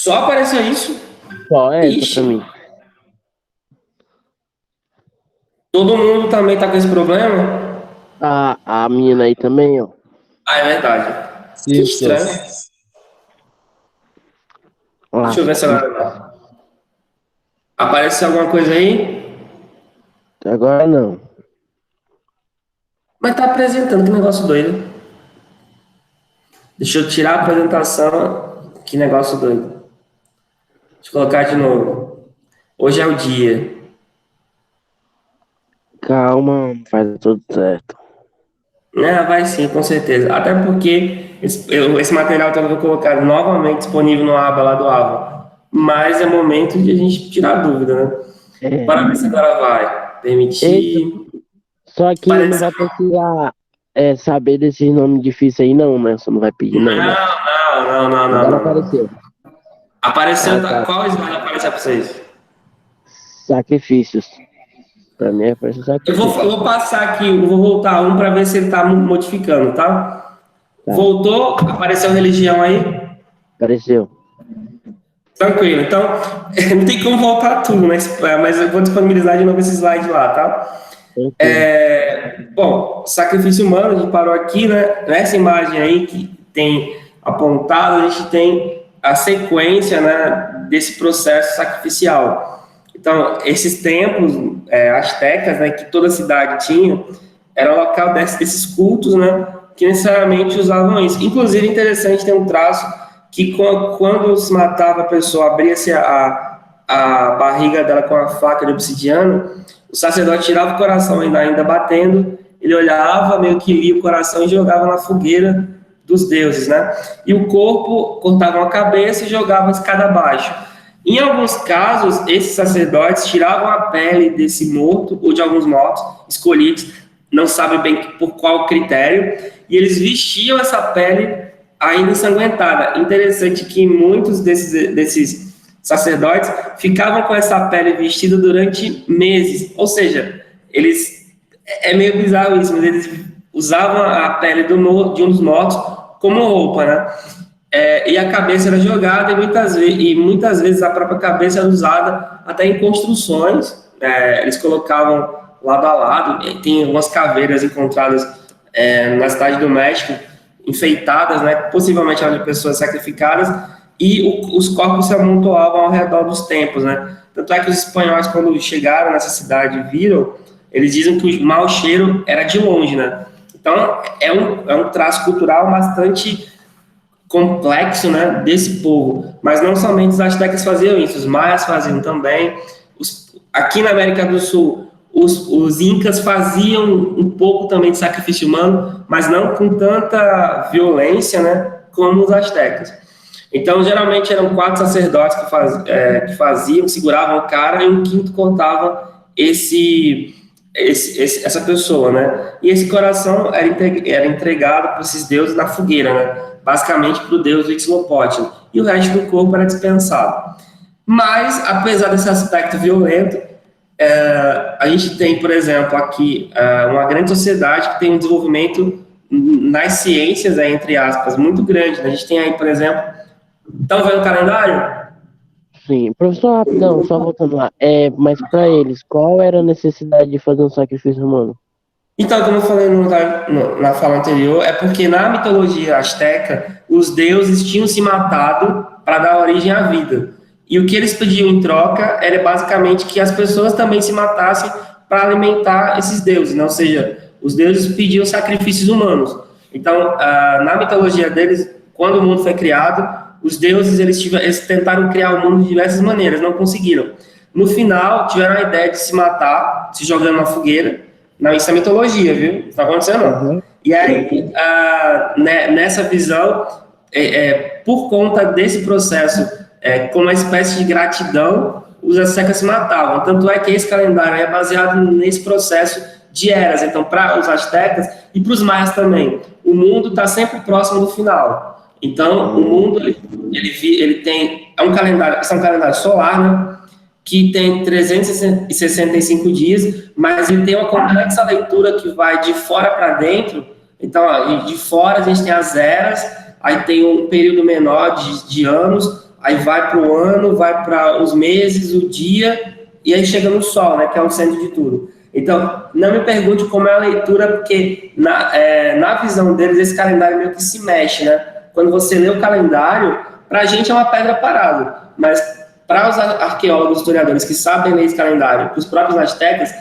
Só apareceu isso? Só essa Ixi, pra mim. todo mundo também tá com esse problema? A menina aí também, ó. Ah, é verdade. Que Isso. estranho. Deixa eu ver se Lasquito. ela... Apareceu alguma coisa aí? Agora não. Mas tá apresentando, que negócio doido. Deixa eu tirar a apresentação. Que negócio doido. Deixa eu colocar de novo. Hoje é o dia. Calma, faz tudo certo. Vai sim, com certeza. Até porque esse material está sendo colocado novamente disponível no aba lá do Ava. Mas é momento de a gente tirar a dúvida, né? É. Para ver se agora vai. Eita, Permitir. só que não Parece... vai precisar saber desses nomes difíceis aí não, né? Você não vai pedir não, né? Agora Não. apareceu. Apareceu, Ah, tá. qual slide apareceu para vocês? Sacrifícios. Pra mim apareceu Eu sacrifícios. vou passar aqui, eu vou voltar um para ver se ele está modificando, tá? Tá, Voltou, apareceu religião aí. apareceu. Tranquilo. Então, não tem como voltar tudo, mas eu vou disponibilizar de novo esse slide lá, tá? Tranquilo. Bom, sacrifício humano, a gente parou aqui, né? Nessa imagem aí que tem apontado, a gente tem a sequência, né, desse processo sacrificial. Então, esses templos astecas, né, que toda cidade tinha, era o local desses cultos, né, que necessariamente usavam isso. Inclusive, interessante, tem um traço que quando se matava a pessoa, abria-se a barriga dela com a faca de obsidiana, o sacerdote tirava o coração ainda batendo, ele olhava, meio que lia o coração e jogava na fogueira dos deuses, né? E o corpo cortavam a cabeça e jogavam a escada abaixo. Em alguns casos, esses sacerdotes tiravam a pele desse morto, ou de alguns mortos escolhidos, não sabe bem por qual critério, e eles vestiam essa pele ainda ensanguentada. Interessante que muitos desses sacerdotes ficavam com essa pele vestida durante meses, ou seja, eles é meio bizarro isso, mas eles usavam a pele de um dos mortos como roupa, né? E a cabeça era jogada e muitas vezes a própria cabeça era usada até em construções. Eles colocavam lado a lado. Tem algumas caveiras encontradas na cidade do México, enfeitadas, né? Possivelmente eram de pessoas sacrificadas, e os corpos se amontoavam ao redor dos templos, né? Tanto é que os espanhóis, quando chegaram nessa cidade e viram, eles dizem que o mau cheiro era de longe, né? Então, é um traço cultural bastante complexo, né, desse povo. Mas não somente os astecas faziam isso, os maias faziam também. Aqui na América do Sul, os incas faziam um pouco também de sacrifício humano, mas não com tanta violência, né, como os astecas. Então, geralmente eram 4 sacerdotes que faziam, que seguravam o cara, e um quinto cortava essa pessoa, né? E esse coração era entregado para esses deuses na fogueira, né? Basicamente para o deus Huitzilopochtli. E o resto do corpo era dispensado. Mas, apesar desse aspecto violento, a gente tem, por exemplo, aqui uma grande sociedade que tem um desenvolvimento nas ciências, entre aspas, muito grande. A gente tem aí, por exemplo, estão vendo o calendário? Sim, professor, rapidão, só voltando lá. Mas pra eles, qual era a necessidade de fazer um sacrifício humano? Então, como eu falei na fala anterior, é porque na mitologia asteca, os deuses tinham se matado para dar origem à vida. E o que eles pediam em troca era basicamente que as pessoas também se matassem para alimentar esses deuses, né? Ou seja, os deuses pediam sacrifícios humanos. Então, na mitologia deles, quando o mundo foi criado, os deuses eles tentaram criar o mundo de diversas maneiras, não conseguiram. No final, tiveram a ideia de se matar, se jogando na fogueira. Não, isso é mitologia, viu? Está acontecendo, não. Uhum. E aí, nessa visão, por conta desse processo, como uma espécie de gratidão, os astecas se matavam. Tanto é que esse calendário é baseado nesse processo de eras. Então, para os astecas e para os maias também, o mundo está sempre próximo do final. Então, o mundo ele tem é um calendário solar, né? Que tem 365 dias, mas ele tem uma complexa leitura que vai de fora para dentro. Então, ó, de fora a gente tem as eras, aí tem um período menor de anos, aí vai para o ano, vai para os meses, o dia, e aí chega no Sol, né, que é o centro de tudo. Então, não me pergunte como é a leitura, porque na visão deles, esse calendário meio que se mexe, né? Quando você lê o calendário, para a gente é uma pedra parada, mas para os arqueólogos, historiadores que sabem ler esse calendário, para os próprios astecas,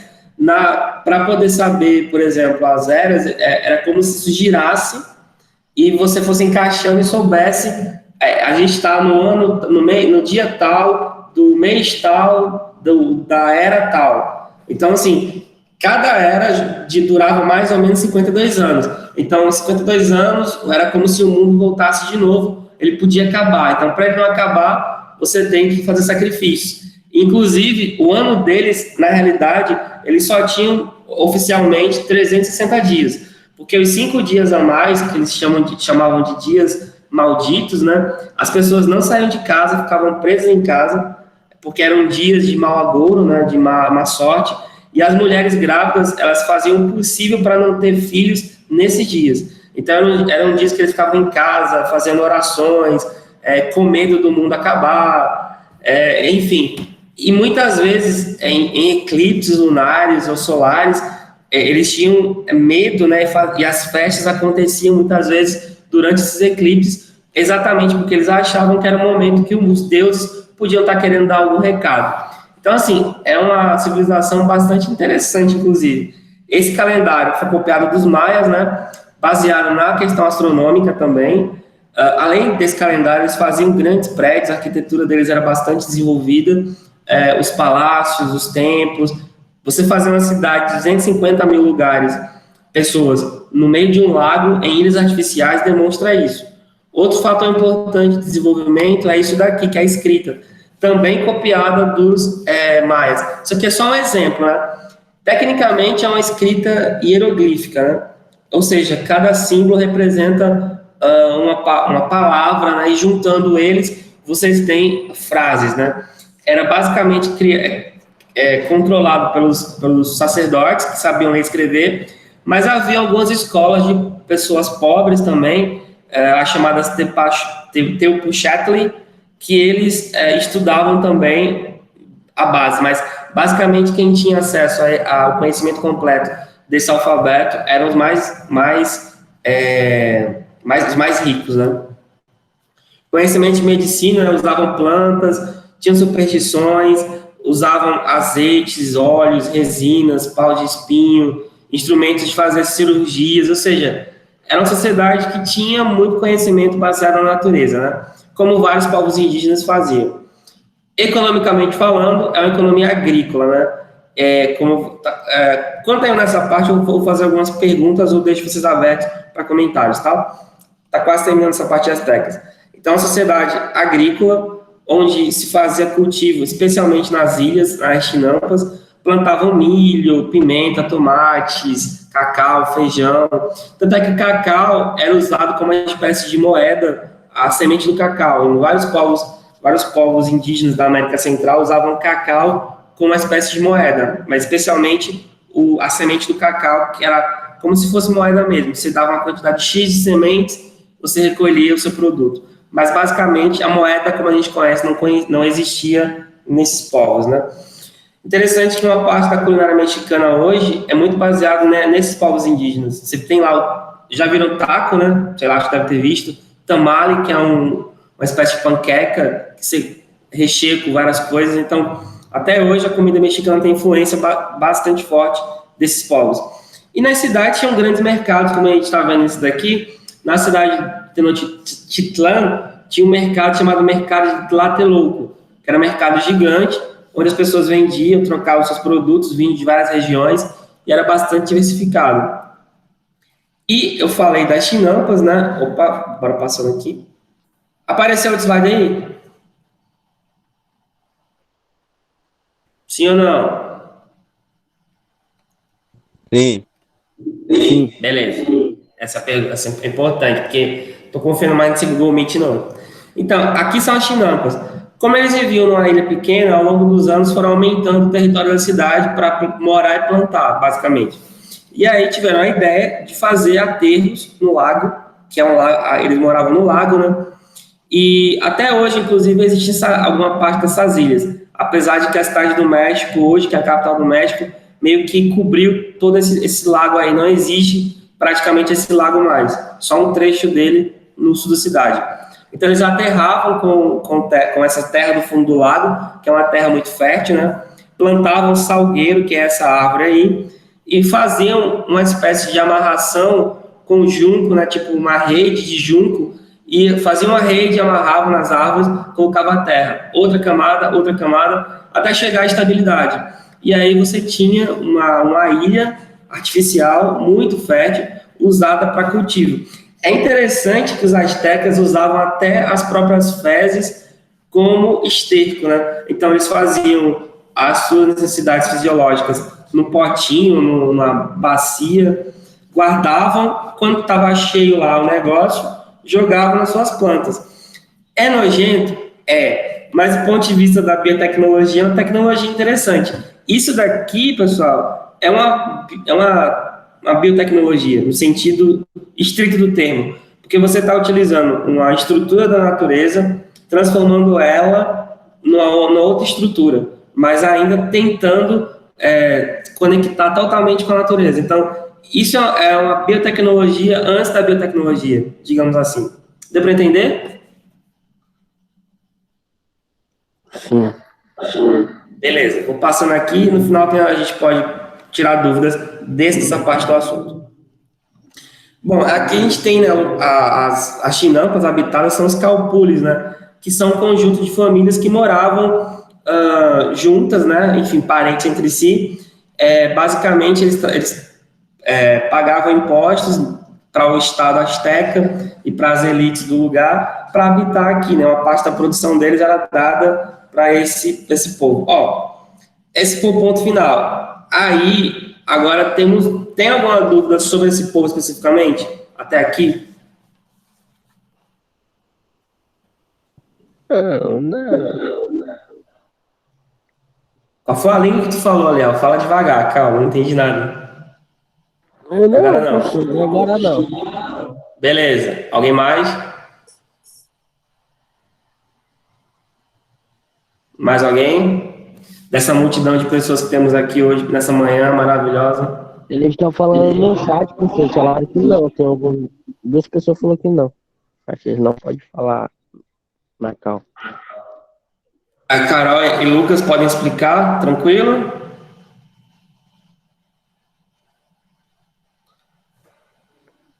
para poder saber, por exemplo, as eras, era como se isso girasse e você fosse encaixando e soubesse, a gente está no ano, no dia tal, do mês tal, da era tal. Então, assim, cada era durava mais ou menos 52 anos. Então, 52 anos era como se o mundo voltasse de novo, ele podia acabar. Então, para ele não acabar, você tem que fazer sacrifícios. Inclusive, o ano deles, na realidade, eles só tinham oficialmente 360 dias, porque os 5 dias a mais, que eles chamavam de dias malditos, né? As pessoas não saíam de casa, ficavam presas em casa, porque eram dias de mau agouro, né? De má sorte, e as mulheres grávidas, elas faziam o possível para não ter filhos nesses dias. Então, eram dias que eles ficavam em casa, fazendo orações, com medo do mundo acabar, enfim. E muitas vezes, em eclipses lunares ou solares, eles tinham medo, né? E as festas aconteciam muitas vezes durante esses eclipses, exatamente porque eles achavam que era o momento que os deuses podiam estar querendo dar algum recado. Então, assim, é uma civilização bastante interessante, inclusive. Esse calendário foi copiado dos maias, né? Baseado na questão astronômica também. Além desse calendário, eles faziam grandes prédios, a arquitetura deles era bastante desenvolvida, os palácios, os templos. Você fazer uma cidade de 250 mil lugares, pessoas, no meio de um lago, em ilhas artificiais, demonstra isso. Outro fator importante de desenvolvimento é isso daqui, que é a escrita, também copiada dos maias. Isso aqui é só um exemplo, né? Tecnicamente, é uma escrita hieroglífica, né? Ou seja, cada símbolo representa uma palavra, né? E juntando eles, vocês têm frases, né? Era basicamente controlado pelos sacerdotes, que sabiam ler e escrever, mas havia algumas escolas de pessoas pobres também, as chamadas Teopuchetli, que eles estudavam também a base, mas basicamente quem tinha acesso ao conhecimento completo desse alfabeto eram os mais ricos, né? Conhecimento de medicina, né? Usavam plantas, tinham superstições, usavam azeites, óleos, resinas, pau de espinho, instrumentos de fazer cirurgias, ou seja, era uma sociedade que tinha muito conhecimento baseado na natureza, né? Como vários povos indígenas faziam. Economicamente falando, é uma economia agrícola, né? Quando eu nessa parte, eu vou fazer algumas perguntas ou deixo vocês abertos para comentários, tá? Tá quase terminando essa parte das técnicas. Então, a sociedade agrícola, onde se fazia cultivo, especialmente nas ilhas, nas chinampas, plantavam milho, pimenta, tomates, cacau, feijão. Tanto é que o cacau era usado como uma espécie de moeda, a semente do cacau. Vários povos indígenas da América Central usavam cacau como uma espécie de moeda, mas especialmente a semente do cacau, que era como se fosse moeda mesmo. Você dava uma quantidade X de sementes, você recolhia o seu produto. Mas, basicamente, a moeda, como a gente conhece, não existia nesses povos, né? Interessante que uma parte da culinária mexicana hoje é muito baseada, né, nesses povos indígenas. Você tem lá, já viram taco, né? Sei lá, acho que deve ter visto. Tamale, que é uma espécie de panqueca que você recheia com várias coisas. Então, até hoje, a comida mexicana tem influência bastante forte desses povos. E nas cidades tinham grandes mercados, como a gente está vendo isso daqui. Na cidade de Tenochtitlan, tinha um mercado chamado Mercado de Tlatelolco, que era um mercado gigante, onde as pessoas vendiam, trocavam seus produtos, vinham de várias regiões, e era bastante diversificado. E eu falei das chinampas, né? Opa, bora passando aqui. Apareceu o slide aí? Sim ou não? Sim. Sim. Beleza. Essa pergunta é importante, porque estou confiando mais nesse Google Meet, não. Então, aqui são as chinampas. Como eles viviam numa ilha pequena, ao longo dos anos foram aumentando o território da cidade para morar e plantar, basicamente. E aí tiveram a ideia de fazer aterros no lago, que é um lago, eles moravam no lago, né? E até hoje, inclusive, existe alguma parte dessas ilhas. Apesar de que a cidade do México, hoje, que é a capital do México, meio que cobriu todo esse lago aí. Não existe praticamente esse lago mais. Só um trecho dele no sul da cidade. Então, eles aterravam com essa terra do fundo do lago, que é uma terra muito fértil, né? Plantavam salgueiro, que é essa árvore aí, e faziam uma espécie de amarração com junco, né? Tipo uma rede de junco, e faziam uma rede, amarravam nas árvores, colocavam a terra, outra camada, até chegar à estabilidade. E aí você tinha uma ilha artificial muito fértil, usada para cultivo. É interessante que os astecas usavam até as próprias fezes como esterco, né? Então eles faziam as suas necessidades fisiológicas no potinho, numa bacia, guardavam, quando estava cheio lá o negócio, jogavam nas suas plantas. É nojento? É, mas do ponto de vista da biotecnologia, é uma tecnologia interessante. Isso daqui, pessoal, é uma biotecnologia, no sentido estrito do termo, porque você está utilizando uma estrutura da natureza, transformando ela numa outra estrutura, mas ainda tentando conectar totalmente com a natureza. Então, isso é uma biotecnologia antes da biotecnologia, digamos assim. Deu para entender? Sim. Beleza, vou passando aqui, no final a gente pode tirar dúvidas dessa parte do assunto. Bom, aqui a gente tem, né, as chinampas habitadas, são os calpules, né, que são um conjunto de famílias que moravam juntas, né, enfim, parentes entre si. Basicamente, eles pagavam impostos para o Estado asteca e para as elites do lugar para habitar aqui, né, uma parte da produção deles era dada para esse povo. Esse foi o ponto final. Aí, agora tem alguma dúvida sobre esse povo especificamente? Até aqui? Não. Qual foi a língua que tu falou, Léo? Fala devagar, calma, não entendi nada. Agora não. Agora não. Beleza. Alguém mais? Mais alguém? Dessa multidão de pessoas que temos aqui hoje, nessa manhã maravilhosa. Eles estão falando no chat, porque eles falaram que não. Duas pessoas falaram que não. Acho que eles não podem falar na cal. A Carol e Lucas podem explicar, tranquilo?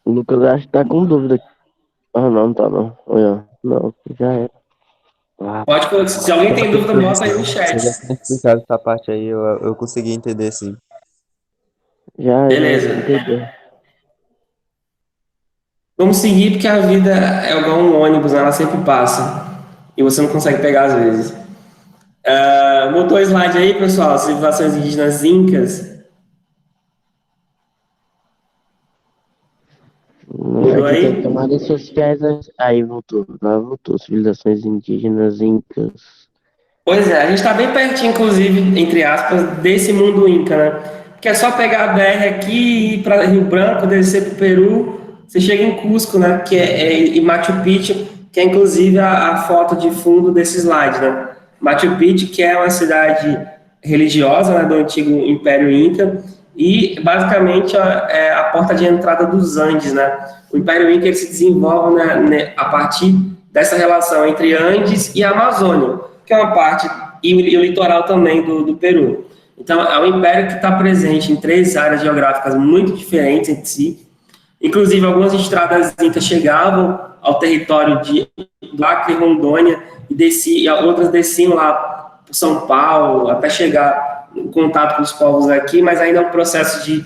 O Lucas acho que tá com dúvida. Ah, não tá não. Olha, não, já era. Pode colocar. Se alguém tem dúvida, bota aí no chat. Você já tinha explicado essa parte aí, eu consegui entender, sim. Beleza. Entendeu. Vamos seguir porque a vida é igual um ônibus, né? Ela sempre passa. E você não consegue pegar às vezes. Botou o slide aí, pessoal. Civilizações indígenas incas. Mudou aí? Camadas sociais. Aí voltou. Lá voltou. Civilizações indígenas incas. Pois é, a gente está bem pertinho, inclusive, entre aspas, desse mundo inca, né? Porque é só pegar a BR aqui e ir para Rio Branco, descer para o Peru, você chega em Cusco, né? Que e Machu Picchu, que é inclusive a foto de fundo desse slide, né? Machu Picchu, que é uma cidade religiosa, né, do antigo Império Inca, e basicamente é a porta de entrada dos Andes, né? O Império Inca ele se desenvolve, né, a partir dessa relação entre Andes e Amazônia, que é uma parte, e o litoral também do Peru. Então, é um império que está presente em 3 áreas geográficas muito diferentes entre si. Inclusive, algumas estradas incas chegavam ao território do Acre e Rondônia e outras desciam lá por São Paulo, até chegar em contato com os povos aqui, mas ainda é um processo de...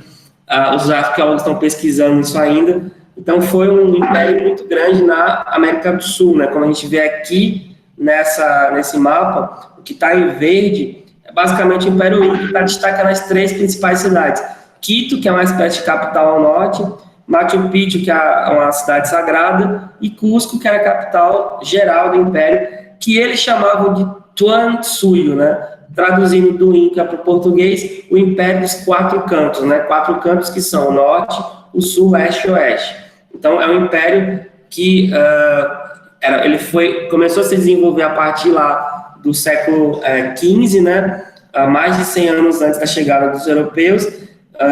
os arqueólogos estão pesquisando isso ainda. Então, foi um império muito grande na América do Sul, né? Como a gente vê aqui nesse mapa, o que está em verde é basicamente o Império Inca, que está destacando as 3 principais cidades. Quito, que é uma espécie de capital ao norte, Machu Picchu, que é uma cidade sagrada, e Cusco, que era a capital geral do Império, que eles chamavam de Tuansuyo, né? Traduzindo do Inca para o português, o Império dos 4 cantos, né? 4 cantos que são o norte, o sul, leste e oeste. Então, é um império que começou a se desenvolver a partir lá do século XV, né? Mais de 100 anos antes da chegada dos europeus.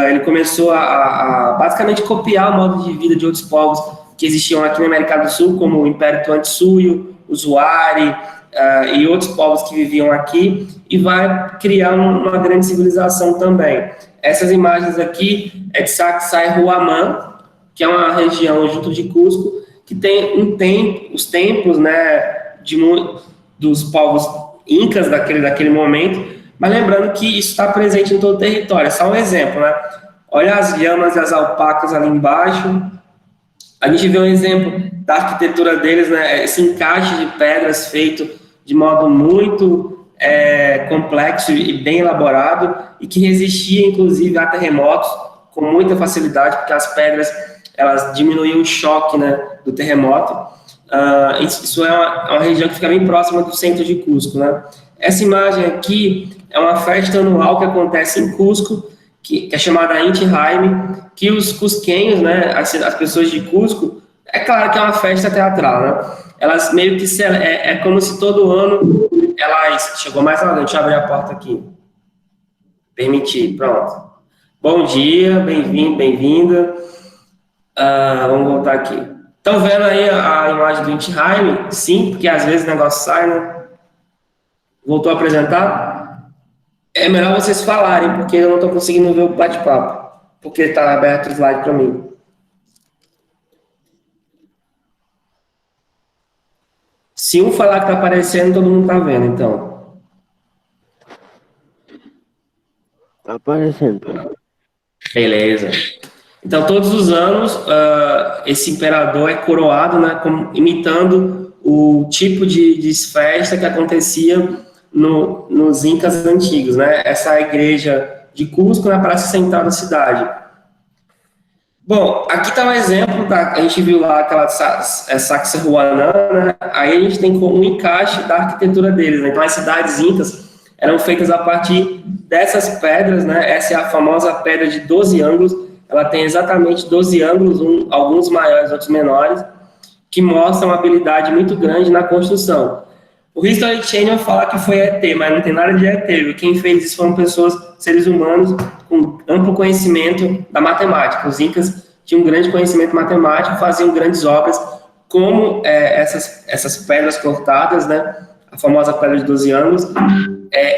Ele começou a basicamente copiar o modo de vida de outros povos que existiam aqui na América do Sul, como o Império Tuante-Suyo, os Huari, e outros povos que viviam aqui, e vai criar uma grande civilização também. Essas imagens aqui é de Sacsayhuaman, que é uma região junto de Cusco, que tem os templos, né, dos povos incas daquele momento, mas lembrando que isso está presente em todo o território. É só um exemplo, né? Olha as lhamas e as alpacas ali embaixo. A gente vê um exemplo da arquitetura deles, né? Esse encaixe de pedras feito de modo muito complexo e bem elaborado, e que resistia, inclusive, a terremotos com muita facilidade, porque as pedras elas diminuíam o choque, né, do terremoto. Isso é uma região que fica bem próxima do centro de Cusco, né? Essa imagem aqui é uma festa anual que acontece em Cusco, que é chamada Inti Raymi, que os cusquenhos, né, as pessoas de Cusco, é claro que é uma festa teatral, né? Elas meio que é como se todo ano elas... Chegou mais lá, deixa eu abrir a porta aqui. Permitir, pronto. Bom dia, bem-vindo, bem-vinda. Vamos voltar aqui. Estão vendo aí a imagem do Inti Raymi? Sim, porque às vezes o negócio sai, né? Voltou a apresentar? É melhor vocês falarem, porque eu não estou conseguindo ver o bate-papo, porque está aberto o slide para mim. Se um falar que está aparecendo, todo mundo está vendo, então. Tá aparecendo. Beleza. Então, todos os anos, esse imperador é coroado, né, imitando o tipo de festa que acontecia nos Incas antigos, né? Essa é a igreja de Cusco, na praça central da cidade. Bom, aqui está um exemplo, tá? A gente viu lá aquela Sacsayhuaman, né? Aí a gente tem um encaixe da arquitetura deles, né? Então, as cidades incas eram feitas a partir dessas pedras, né? Essa é a famosa pedra de 12 ângulos. Ela tem exatamente 12 ângulos, alguns maiores, outros menores, que mostram uma habilidade muito grande na construção. O History Channel fala que foi ET, mas não tem nada de ET. Quem fez isso foram pessoas, seres humanos, com amplo conhecimento da matemática. Os incas tinham um grande conhecimento matemático, faziam grandes obras, como essas pedras cortadas, né? A famosa pedra de 12 ângulos,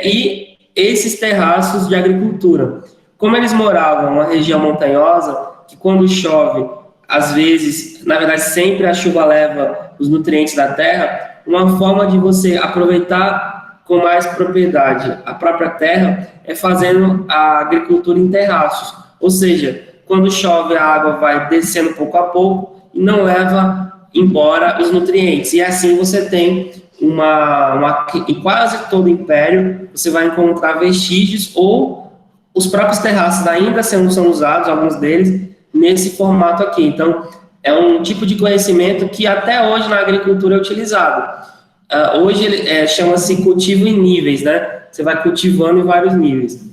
e esses terraços de agricultura. Como eles moravam numa região montanhosa, que quando chove, às vezes, na verdade, sempre a chuva leva os nutrientes da terra, uma forma de você aproveitar com mais propriedade a própria terra é fazendo a agricultura em terraços. Ou seja, quando chove, a água vai descendo pouco a pouco e não leva embora os nutrientes. E assim você tem em quase todo o império, você vai encontrar vestígios ou os próprios terraços ainda são usados, alguns deles, nesse formato aqui. Então, é um tipo de conhecimento que até hoje na agricultura é utilizado. Hoje ele chama-se cultivo em níveis, né? Você vai cultivando em vários níveis.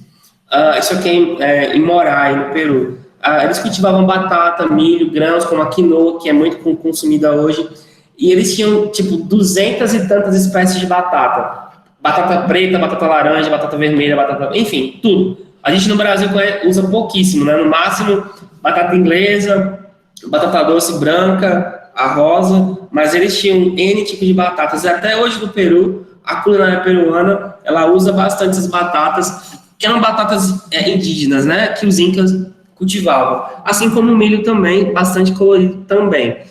Isso aqui é em Moray, no Peru. Eles cultivavam batata, milho, grãos, como a quinoa, que é muito consumida hoje. E eles tinham, tipo, 200 e tantas espécies de batata. Batata preta, batata laranja, batata vermelha, enfim, tudo. A gente no Brasil usa pouquíssimo, né? No máximo, batata inglesa, batata doce branca, a rosa, mas eles tinham N tipos de batatas. E até hoje no Peru, a culinária peruana, ela usa bastante essas batatas, que eram batatas indígenas, né? Que os incas cultivavam. Assim como o milho também, bastante colorido também.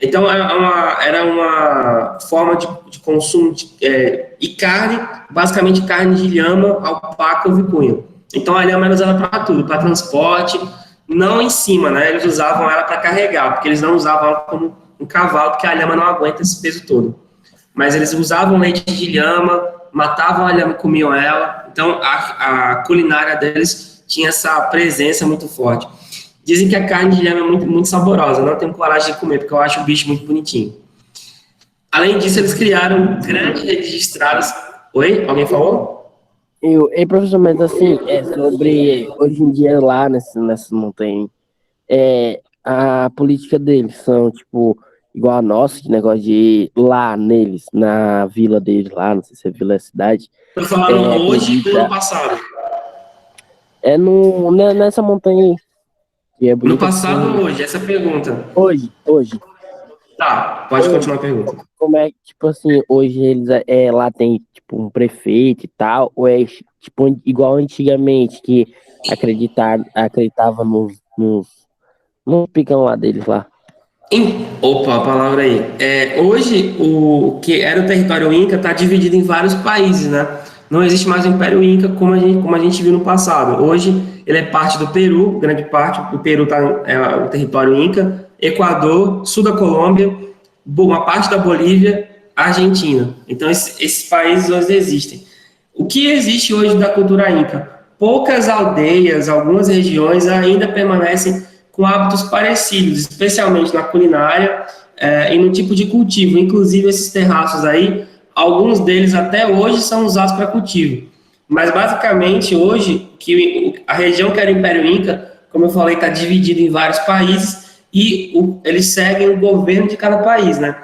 Então, era uma forma de consumo e carne, basicamente carne de lhama, alpaca ou vicunha. Então, a lhama era usada para tudo, para transporte, não em cima, né? Eles usavam ela para carregar, porque eles não usavam ela como um cavalo, porque a lhama não aguenta esse peso todo. Mas eles usavam leite de lhama, matavam a lhama e comiam ela. Então, a culinária deles tinha essa presença muito forte. Dizem que a carne de lhama é muito, muito saborosa, não tenho coragem de comer, porque eu acho o bicho muito bonitinho. Além disso, eles criaram grandes redes de estradas. Oi? Alguém falou? Professor, mas assim, sobre hoje em dia lá nessas montanhas, a política deles são, tipo, igual a nossa, de negócio de ir lá neles, na vila deles lá, não sei se é vila ou cidade, Tô falando hoje ou no acredita, passado? é no, nessa montanha aí, que é No bonita que passado tem ou hoje? Essa é a pergunta. hoje, Tá, pode hoje. continuar a pergunta. Como é que, tipo assim, hoje eles lá tem, tipo, um prefeito e tal, ou é, tipo, igual antigamente, que acreditava nos picão lá deles lá. Opa, a palavra aí. Hoje, o que era o território Inca está dividido em vários países, né? Não existe mais o Império Inca como a gente viu no passado. Hoje, ele é parte do Peru, grande parte. O Peru é o território Inca, Equador, sul da Colômbia, uma parte da Bolívia, Argentina. Então, esses países hoje existem. O que existe hoje da cultura Inca? Poucas aldeias, algumas regiões ainda permanecem com hábitos parecidos, especialmente na culinária e no tipo de cultivo. Inclusive, esses terraços aí, alguns deles até hoje são usados para cultivo. Mas, basicamente, hoje, a região que era o Império Inca, como eu falei, está dividida em vários países e eles seguem o governo de cada país, né?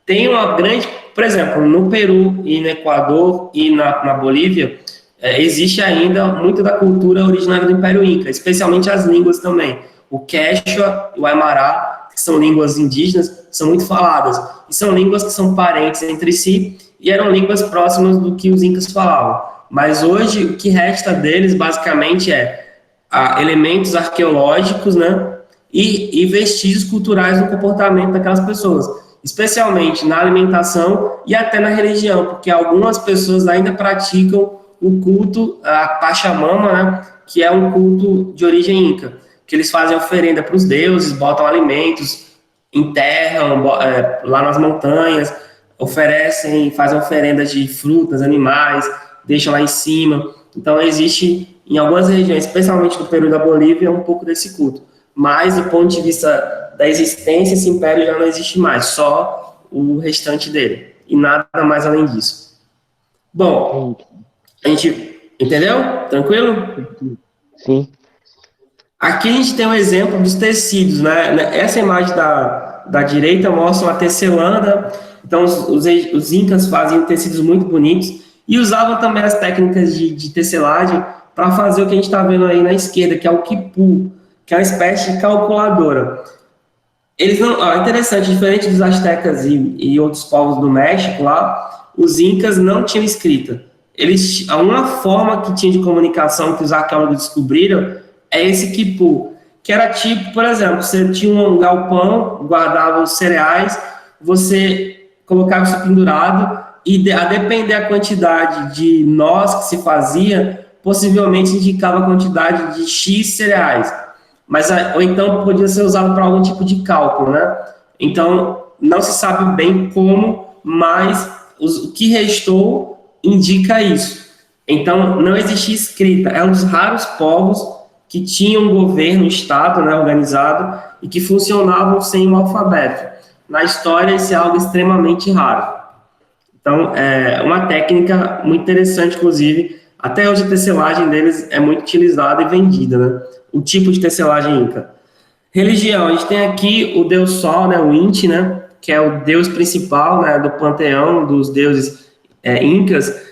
Tem uma grande, por exemplo, no Peru e no Equador e na Bolívia, existe ainda muito da cultura originária do Império Inca, especialmente as línguas também. O Quechua e o Aymara, que são línguas indígenas, são muito faladas. E são línguas que são parentes entre si e eram línguas próximas do que os incas falavam. Mas hoje, o que resta deles, basicamente, elementos arqueológicos, né? E vestígios culturais no comportamento daquelas pessoas, especialmente na alimentação e até na religião, porque algumas pessoas ainda praticam o culto a Pachamama, né, que é um culto de origem inca, que eles fazem oferenda para os deuses, botam alimentos, enterram lá nas montanhas, oferecem, fazem oferendas de frutas, animais, deixam lá em cima. Então existe em algumas regiões, especialmente no Peru e da Bolívia, um pouco desse culto. Mas do ponto de vista da existência, esse império já não existe mais, só o restante dele, e nada mais além disso. Bom, a gente entendeu? Tranquilo? Sim. Aqui a gente tem um exemplo dos tecidos, né? Essa imagem da direita mostra uma tecelã. Então, os incas faziam tecidos muito bonitos e usavam também as técnicas de tecelagem para fazer o que a gente está vendo aí na esquerda, que é o quipu, que é uma espécie de calculadora. Eles não, interessante, diferente dos astecas e outros povos do México lá, os incas não tinham escrita. Uma forma que tinha de comunicação que os arqueólogos descobriram é esse quipu, que era tipo, por exemplo, você tinha um galpão, guardava os cereais, você colocava isso pendurado e a depender da quantidade de nós que se fazia, possivelmente indicava a quantidade de X cereais. Ou então podia ser usado para algum tipo de cálculo, né? Então, não se sabe bem como, mas o que restou indica isso. Então, não existia escrita. É um dos raros povos que tinham um governo, um Estado, né, organizado e que funcionavam sem o alfabeto. Na história, isso é algo extremamente raro. Então, é uma técnica muito interessante, inclusive. Até hoje, a tecelagem deles é muito utilizada e vendida, né? O tipo de tecelagem inca. Religião, a gente tem aqui o deus Sol, né, o Inti, né, que é o deus principal, né, do panteão dos deuses incas,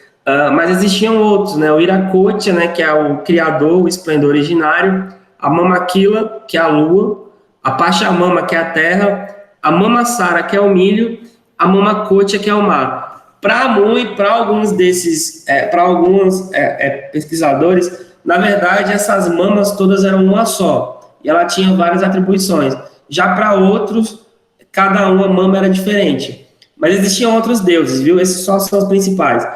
mas existiam outros, né, o Iracocha, né, que é o criador, o esplendor originário, a Mamaquila, que é a lua, a Pachamama, que é a terra, a Mamassara, que é o milho, a Mamacocha, que é o mar. Para alguns desses, para alguns pesquisadores, na verdade, essas mamas todas eram uma só, e ela tinha várias atribuições. Já para outros, cada uma mama era diferente. Mas existiam outros deuses, viu? Esses só são os principais.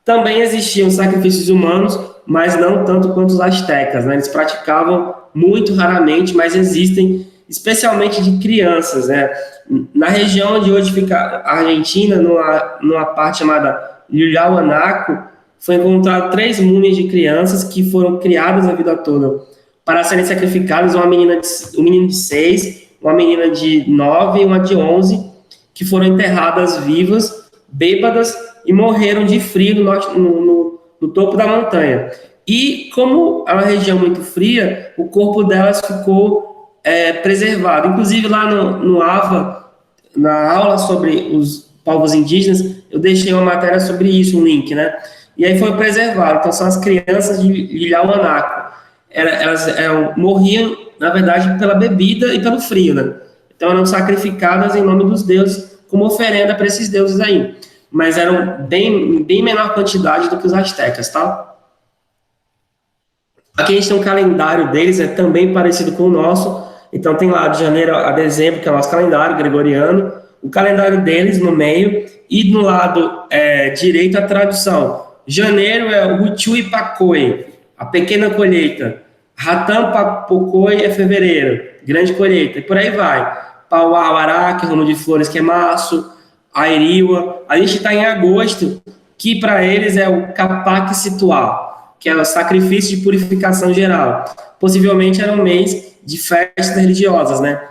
Também existiam sacrifícios humanos, mas não tanto quanto os astecas, né? Eles praticavam muito raramente, mas existem, especialmente de crianças, né? Na região onde hoje fica a Argentina, numa parte chamada Llullauanaco, foi encontrado 3 múmias de crianças que foram criadas a vida toda para serem sacrificadas, um menino de 6, uma menina de 9 e uma de 11, que foram enterradas vivas, bêbadas, e morreram de frio no topo da montanha. E como é uma região muito fria, o corpo delas ficou preservado. Inclusive lá no Ava, na aula sobre os povos indígenas, eu deixei uma matéria sobre isso, um link, né? E aí foi preservado. Então, são as crianças de Ilhauanaco. Elas morriam, na verdade, pela bebida e pelo frio, né? Então, eram sacrificadas em nome dos deuses, como oferenda para esses deuses aí. Mas eram bem menor quantidade do que os astecas, tá? Aqui a gente tem um calendário deles, é também parecido com o nosso. Então, tem lá de janeiro a dezembro, que é o nosso calendário gregoriano, o calendário deles no meio, e no lado direito a tradução. Janeiro é o Huichui Pacoi, a pequena colheita. Ratam Pacoi é fevereiro, grande colheita, e por aí vai. Pauauará, que é ramo de flores, que é março. Airiwa. A gente está em agosto, que para eles é o Capac Situal, que é o sacrifício de purificação geral. Possivelmente era um mês de festas religiosas, né?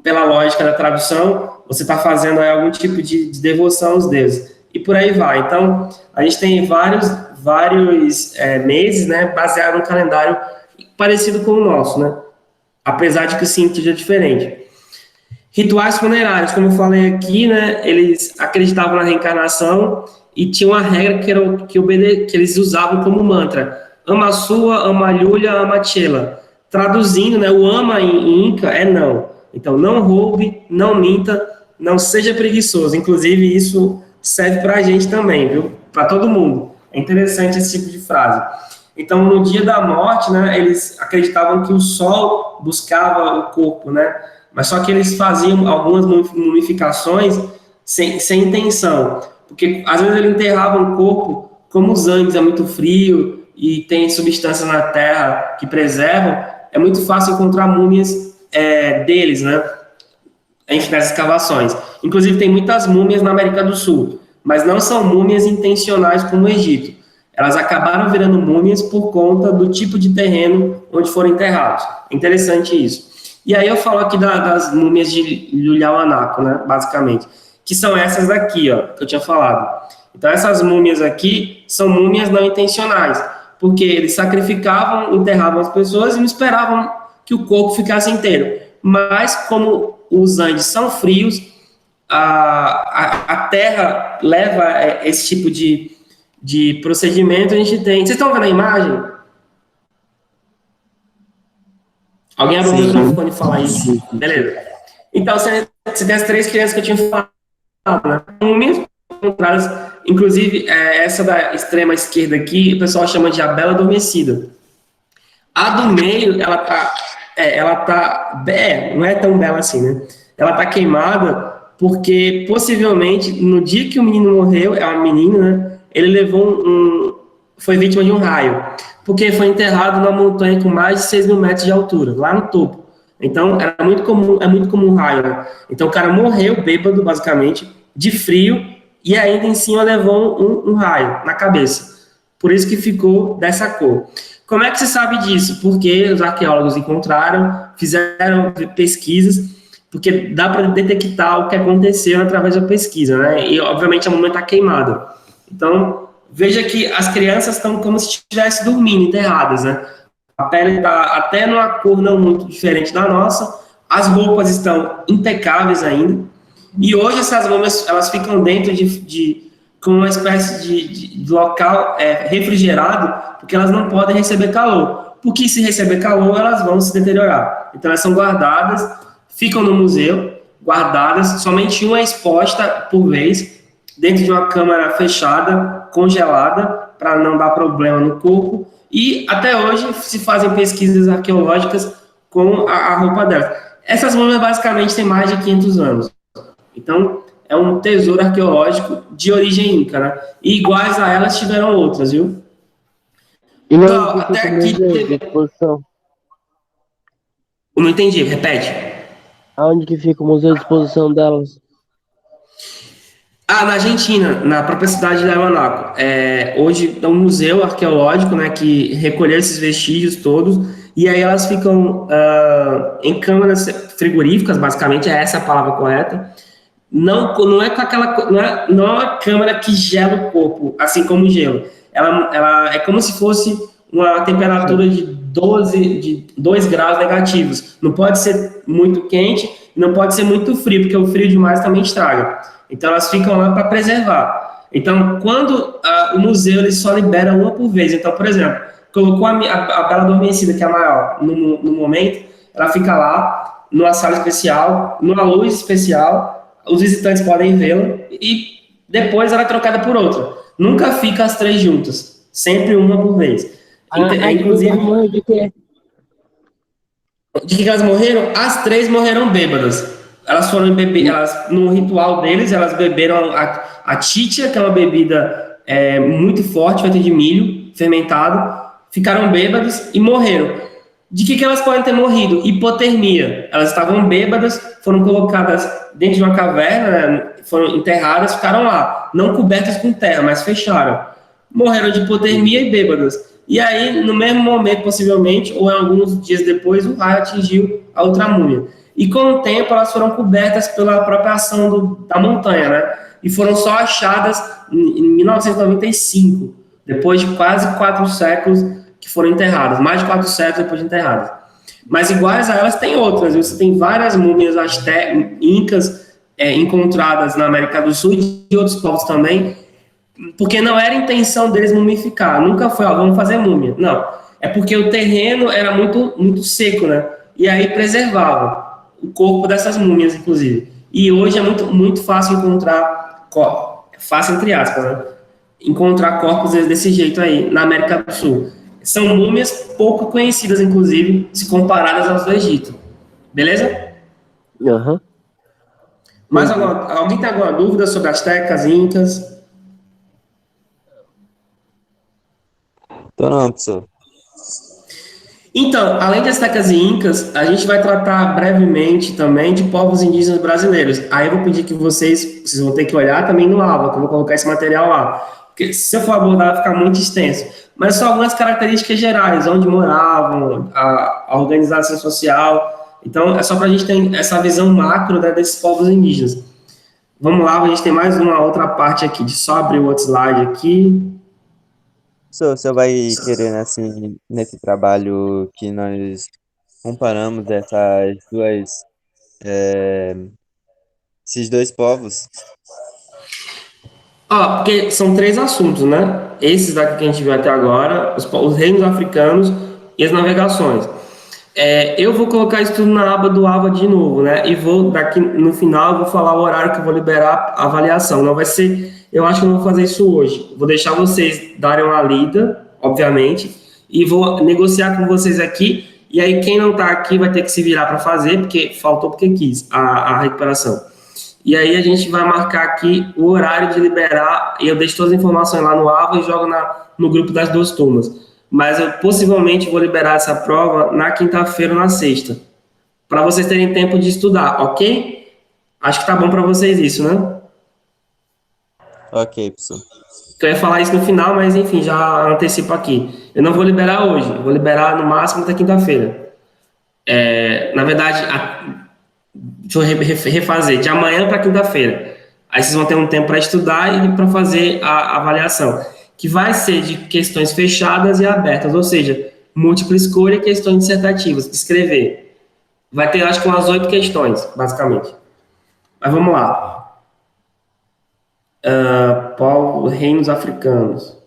Pela lógica da tradução, você está fazendo aí algum tipo de devoção aos deuses. E por aí vai. Então, a gente tem vários meses, né, baseado no calendário parecido com o nosso, né? Apesar de que o símbolo seja diferente. Rituais funerários, como eu falei aqui, né, eles acreditavam na reencarnação e tinha uma regra que eles usavam como mantra. Ama sua, ama lhulha, ama chela. Traduzindo, né, o ama em Inca é não. Então, não roube, não minta, não seja preguiçoso. Inclusive, isso serve para a gente também, viu? Para todo mundo. É interessante esse tipo de frase. Então, no dia da morte, né, eles acreditavam que o sol buscava o corpo, né? Mas só que eles faziam algumas mumificações sem intenção. Porque, às vezes, eles enterravam o corpo, como os Andes é muito frio e tem substâncias na terra que preservam, é muito fácil encontrar múmias deles, né? Enfim, nas escavações. Inclusive, tem muitas múmias na América do Sul, mas não são múmias intencionais como o Egito. Elas acabaram virando múmias por conta do tipo de terreno onde foram enterrados. Interessante isso. E aí eu falo aqui das múmias de Lhulhauanaco, né, basicamente, que são essas daqui, ó, que eu tinha falado. Então, essas múmias aqui são múmias não intencionais, porque eles sacrificavam, enterravam as pessoas e não esperavam que o corpo ficasse inteiro. Mas, como os Andes são frios, a terra leva esse tipo de procedimento. A gente tem... Vocês estão vendo a imagem? Alguém abre o microfone e fala isso. Beleza. Então, você tem as 3 crianças que eu tinha falado, né? Múmias encontradas, inclusive, essa da extrema esquerda aqui, o pessoal chama de a Bela Adormecida. A do meio, ela tá, não é tão bela assim, né? Ela tá queimada porque, possivelmente, no dia que o menino morreu, é uma menina, né? Ele levou foi vítima de um raio, porque foi enterrado numa montanha com mais de 6.000 metros de altura, lá no topo. Então, é muito comum um raio, né? Então, o cara morreu bêbado, basicamente, de frio, e ainda em cima levou um raio na cabeça. Por isso que ficou dessa cor. Como é que você sabe disso? Porque os arqueólogos encontraram, fizeram pesquisas, porque dá para detectar o que aconteceu através da pesquisa, né? E, obviamente, a múmia está queimada. Então, veja que as crianças estão como se estivessem dormindo, enterradas, né? A pele está até numa cor não muito diferente da nossa, as roupas estão impecáveis ainda, e hoje essas múmias, elas ficam dentro com uma espécie de local refrigerado, porque elas não podem receber calor, porque se receber calor, elas vão se deteriorar. Então, elas são guardadas, ficam no museu, guardadas, somente uma é exposta por vez, dentro de uma câmara fechada, congelada, para não dar problema no corpo, e até hoje se fazem pesquisas arqueológicas com a roupa delas. Essas múmias basicamente têm mais de 500 anos. Então, é um tesouro arqueológico de origem inca, né? E iguais a elas tiveram outras, viu? E não Então, até aqui teve... Não entendi, repete. Aonde que fica o museu de exposição delas? Na Argentina, na própria cidade de Ilhauanaco. Hoje é um museu arqueológico, né, que recolheu esses vestígios todos, e aí elas ficam em câmaras frigoríficas, basicamente, é essa a palavra correta. Não é com aquela, não é uma câmara que gela o corpo, assim como o gelo. Ela é como se fosse uma Sim. temperatura de 2 graus negativos. Não pode ser muito quente, não pode ser muito frio, porque o frio demais também estraga. Então elas ficam lá para preservar. Então, quando o museu ele só libera uma por vez. Então, por exemplo, colocou a Bela Adormecida, que é a maior, no momento, ela fica lá, numa sala especial, numa luz especial, os visitantes podem vê-la e depois ela é trocada por outra. Nunca fica as três juntas, sempre uma por vez. As bebês Inclusive, morrem de quê? de que elas morreram? As três morreram bêbadas. Elas foram beber, elas no ritual deles, elas beberam a titia, que é uma bebida muito forte, feita de milho fermentado, ficaram bêbadas e morreram. De que elas podem ter morrido? Hipotermia. Elas estavam bêbadas, foram colocadas dentro de uma caverna, né, foram enterradas, ficaram lá, não cobertas com terra, mas fecharam. Morreram de hipotermia e bêbadas. E aí, no mesmo momento, possivelmente, ou alguns dias depois, o raio atingiu a outra múmia. E com o tempo, elas foram cobertas pela própria ação da montanha, né? E foram só achadas em 1995, depois de quase 4 séculos que foram enterradas, mais de 4 séculos depois de enterradas. Mas iguais a elas, tem outras. Você tem várias múmias incas encontradas na América do Sul e de outros povos também, porque não era a intenção deles mumificar, nunca foi, ó, vamos fazer múmia. Não, é porque o terreno era muito, muito seco, né? E aí preservava o corpo dessas múmias, inclusive. E hoje é muito, muito fácil encontrar, fácil entre aspas, né? Encontrar corpos desse jeito aí na América do Sul. São múmias pouco conhecidas, inclusive, se comparadas aos do Egito. Beleza? Aham, entendi. Alguém tem alguma dúvida sobre astecas, incas? Tô não, professor. Então, além de astecas e incas, a gente vai tratar brevemente também de povos indígenas brasileiros. Aí eu vou pedir que vocês vão ter que olhar também no aula, que eu vou colocar esse material lá. Porque se eu for abordar, vai ficar muito extenso. Mas só algumas características gerais, onde moravam, a organização social. Então, é só para a gente ter essa visão macro, né, desses povos indígenas. Vamos lá, a gente tem mais uma outra parte aqui. De só abrir o outro slide aqui. O senhor vai querer, né, assim, nesse trabalho que nós comparamos esses dois povos? Ó, porque são três assuntos, né? Esses daqui que a gente viu até agora, os reinos africanos e as navegações. Eu vou colocar isso tudo na aba do AVA de novo, né? E vou, daqui no final, eu vou falar o horário que eu vou liberar a avaliação. Não vai ser, eu acho que eu não vou fazer isso hoje. Vou deixar vocês darem uma lida, obviamente, e vou negociar com vocês aqui. E aí, quem não está aqui vai ter que se virar para fazer, porque faltou porque quis a recuperação. E aí a gente vai marcar aqui o horário de liberar, e eu deixo todas as informações lá no AVA e jogo no grupo das duas turmas. Mas eu possivelmente vou liberar essa prova na quinta-feira ou na sexta, para vocês terem tempo de estudar, ok? Acho que tá bom para vocês isso, né? Ok, professor. Eu ia falar isso no final, mas enfim, já antecipo aqui. Eu não vou liberar hoje, eu vou liberar no máximo até quinta-feira. Na verdade, deixa eu refazer, de amanhã para quinta-feira. Aí vocês vão ter um tempo para estudar e para fazer a avaliação, que vai ser de questões fechadas e abertas, ou seja, múltipla escolha e questões dissertativas, escrever. Vai ter, acho que, umas 8 questões, basicamente. Mas vamos lá. Reinos africanos.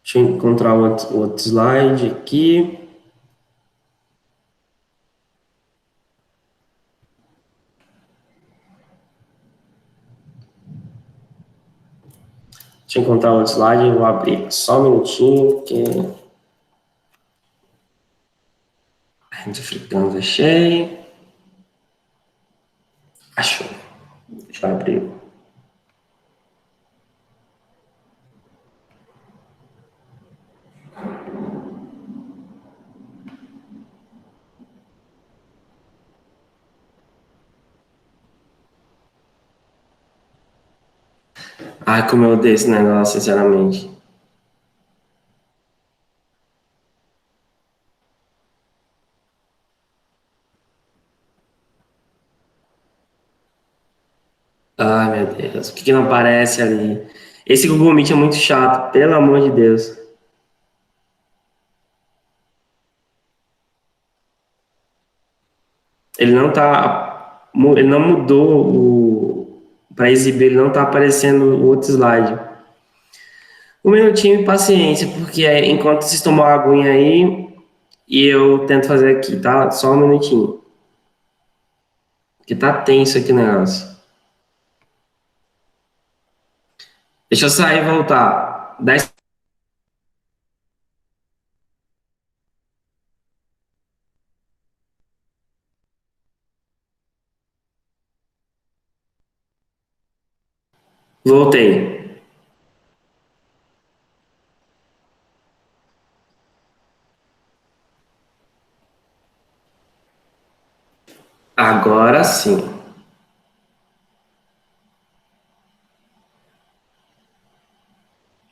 Deixa eu encontrar o outro slide aqui. Deixa eu encontrar o outro slide, eu vou abrir só um minutinho, porque reinos africanos achei. Achou. Deixa eu abrir. Ai, como eu odeio esse negócio, sinceramente. Ai, meu Deus, o que que não aparece ali? Esse Google Meet é muito chato, pelo amor de Deus. Ele não tá, ele não mudou o para exibir, ele não tá aparecendo o outro slide. Um minutinho de paciência, porque enquanto vocês tomam uma aguinha aí, e eu tento fazer aqui, tá? Só um minutinho. Porque tá tenso aqui o negócio. Deixa eu sair e voltar. 10. Voltei. Agora sim.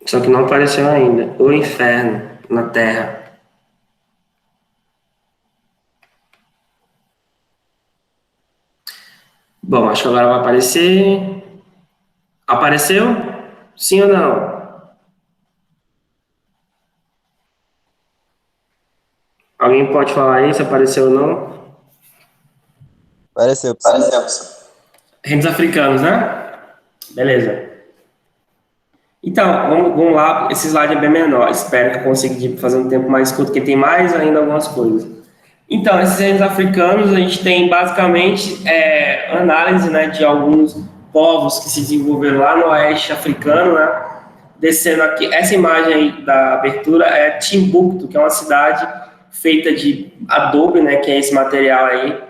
Só que não apareceu ainda. O inferno na Terra. Bom, acho que agora vai aparecer. Apareceu? Sim ou não? Alguém pode falar aí se apareceu ou não? Apareceu, pessoal. Reinos africanos, né? Beleza. Então, vamos lá. Esse slide é bem menor. Espero que eu consiga fazer um tempo mais curto, porque tem mais ainda algumas coisas. Então, esses reinos africanos, a gente tem basicamente análise, né, de alguns povos que se desenvolveram lá no oeste africano, né? Descendo aqui, essa imagem aí da abertura é Timbuktu, que é uma cidade feita de adobe, né, que é esse material aí,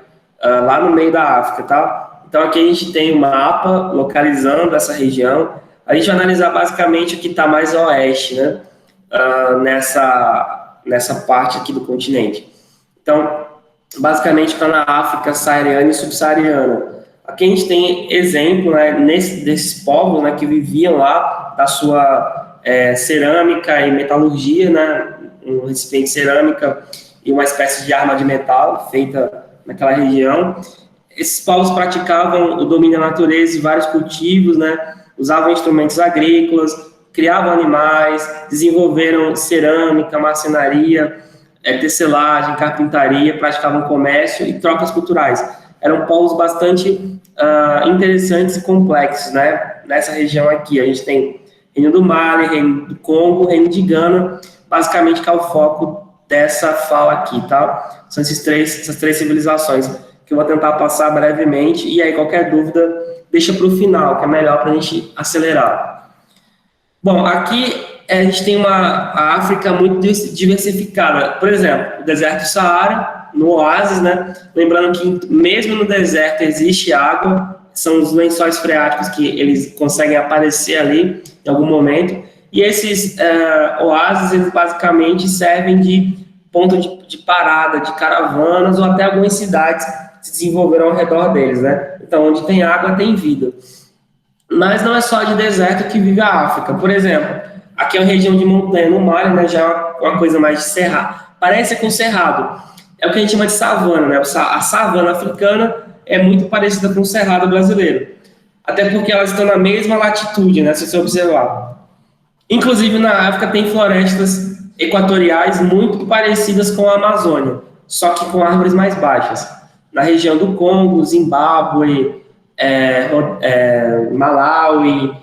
lá no meio da África, tá? Então aqui a gente tem um mapa localizando essa região. A gente vai analisar basicamente o que está mais a oeste, né, nessa parte aqui do continente. Então, basicamente está na África saariana e subsaariana. Aqui a gente tem exemplo, né, desses povos, né, que viviam lá da sua cerâmica e metalurgia, né, um recipiente de cerâmica e uma espécie de arma de metal feita naquela região. Esses povos praticavam o domínio da natureza e vários cultivos, né, usavam instrumentos agrícolas, criavam animais, desenvolveram cerâmica, marcenaria, tecelagem, carpintaria, praticavam comércio e trocas culturais. Eram povos bastante interessantes e complexos, né? Nessa região aqui, a gente tem Reino do Mali, Reino do Congo, Reino de Gana, basicamente que é o foco dessa fala aqui, tá? São essas três civilizações que eu vou tentar passar brevemente, e aí qualquer dúvida deixa para o final, que é melhor para a gente acelerar. Bom, aqui a gente tem a África muito diversificada. Por exemplo, o deserto do Saara, no oásis, né? Lembrando que mesmo no deserto existe água, são os lençóis freáticos que eles conseguem aparecer ali em algum momento. E esses oásis, eles basicamente servem de ponto de parada, de caravanas, ou até algumas cidades se desenvolveram ao redor deles, né? Então, onde tem água, tem vida. Mas não é só de deserto que vive a África. Por exemplo, aqui é uma região de montanha no Mali, né, já é uma coisa mais de cerrado. Parece com cerrado. É o que a gente chama de savana, né? A savana africana é muito parecida com o cerrado brasileiro. Até porque elas estão na mesma latitude, né, se você observar. Inclusive, na África tem florestas equatoriais muito parecidas com a Amazônia, só que com árvores mais baixas. Na região do Congo, Zimbábue, Malawi,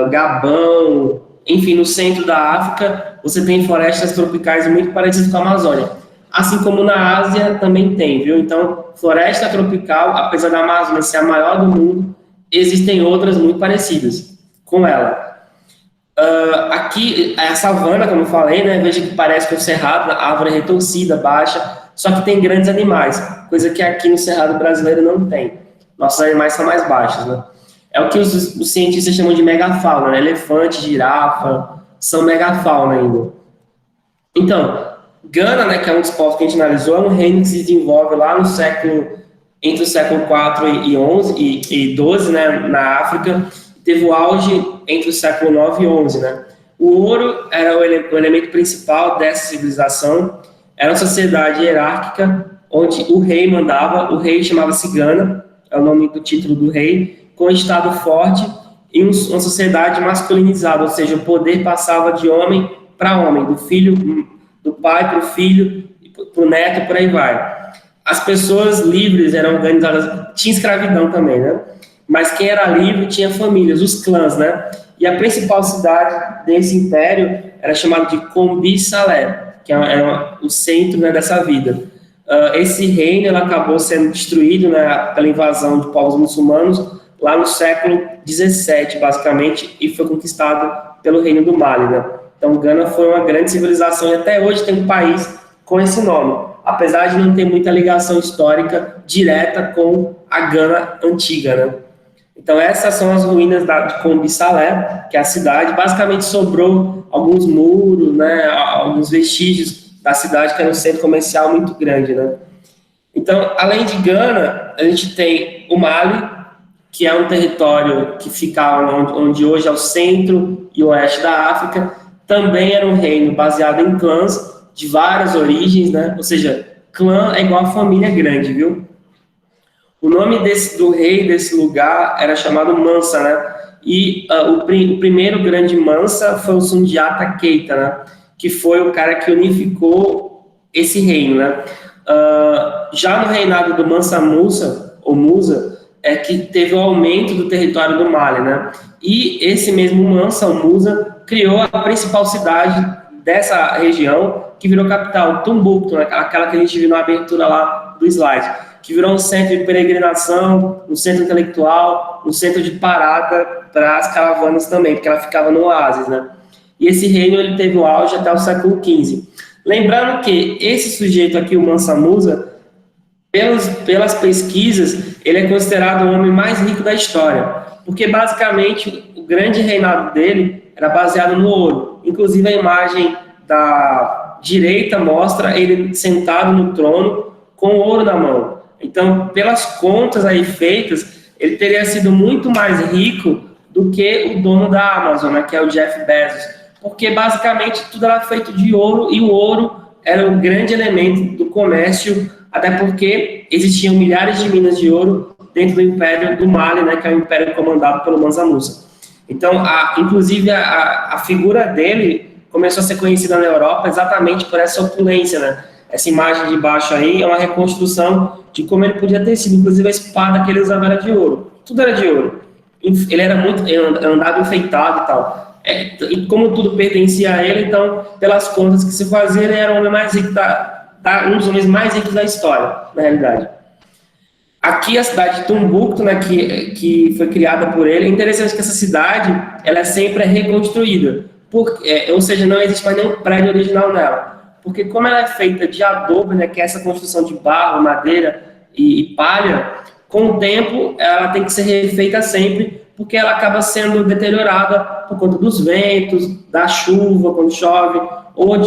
Gabão, enfim, no centro da África, você tem florestas tropicais muito parecidas com a Amazônia. Assim como na Ásia também tem, viu? Então, floresta tropical, apesar da Amazônia ser a maior do mundo, existem outras muito parecidas com ela. Aqui, a savana, como eu falei, né? Veja que parece com o cerrado, a árvore é retorcida, baixa, só que tem grandes animais, coisa que aqui no cerrado brasileiro não tem. Nossos animais são mais baixos, né? É o que os cientistas chamam de megafauna, né? Elefante, girafa, são megafauna ainda. Então, Gana, né, que é um dos povos que a gente analisou, é um reino que se desenvolve lá no entre o século IV e XI e XII, né, na África, teve o auge entre o século IX e XI, né? O ouro era o elemento principal dessa civilização, era uma sociedade hierárquica, onde o rei mandava, o rei chamava-se Gana, é o nome do título do rei, com Estado forte e uma sociedade masculinizada, ou seja, o poder passava de homem para homem, do filho, do pai para o filho, para o neto, e por aí vai. As pessoas livres eram organizadas, tinha escravidão também, né? Mas quem era livre tinha famílias, os clãs, né? E a principal cidade desse império era chamada de Combi Salé, que era o centro, né, dessa vida. Esse reino ele acabou sendo destruído, né, pela invasão de povos muçulmanos lá no século 17, basicamente, e foi conquistado pelo Reino do Mali, né? Então, Gana foi uma grande civilização e até hoje tem um país com esse nome, apesar de não ter muita ligação histórica direta com a Gana antiga, né? Então, essas são as ruínas de Combi Salé, que é a cidade. Basicamente, sobrou alguns muros, né, alguns vestígios da cidade, que era um centro comercial muito grande, né? Então, além de Gana, a gente tem o Mali, que é um território que fica onde hoje é o centro e o oeste da África. Também era um reino baseado em clãs de várias origens, né? Ou seja, clã é igual a família grande, viu? O nome do rei desse lugar era chamado Mansa, né? E o primeiro grande Mansa foi o Sundiata Keita, né? Que foi o cara que unificou esse reino, né? Já no reinado do Mansa Musa, ou Musa, é que teve o aumento do território do Mali, né? E esse mesmo Mansa, o Musa, criou a principal cidade dessa região, que virou capital, Tumbuktu, né? Aquela que a gente viu na abertura lá do slide, que virou um centro de peregrinação, um centro intelectual, um centro de parada para as caravanas também, porque ela ficava no oásis, né? E esse reino ele teve o auge até o século XV. Lembrando que esse sujeito aqui, o Mansa Musa, pelas pesquisas, ele é considerado o homem mais rico da história, porque basicamente o grande reinado dele era baseado no ouro. Inclusive a imagem da direita mostra ele sentado no trono com ouro na mão. Então, pelas contas aí feitas, ele teria sido muito mais rico do que o dono da Amazon, né, que é o Jeff Bezos, porque basicamente tudo era feito de ouro e o ouro era um grande elemento do comércio, até porque existiam milhares de minas de ouro dentro do Império do Mali, né, que é o império comandado pelo Mansa Musa. Então, inclusive, a figura dele começou a ser conhecida na Europa exatamente por essa opulência, né? Essa imagem de baixo aí é uma reconstrução de como ele podia ter sido. Inclusive, a espada que ele usava era de ouro. Tudo era de ouro. Ele era muito andado enfeitado e tal. E como tudo pertencia a ele, então, pelas contas que se fazia, ele era o homem mais rico um dos homens mais ricos da história, na realidade. Aqui a cidade de Tumbuktu, né, que foi criada por ele, é interessante que essa cidade ela sempre é reconstruída, ou seja, não existe mais nenhum prédio original nela, porque como ela é feita de adobe, né, que é essa construção de barro, madeira e palha, com o tempo ela tem que ser refeita sempre, porque ela acaba sendo deteriorada por conta dos ventos, da chuva quando chove, ou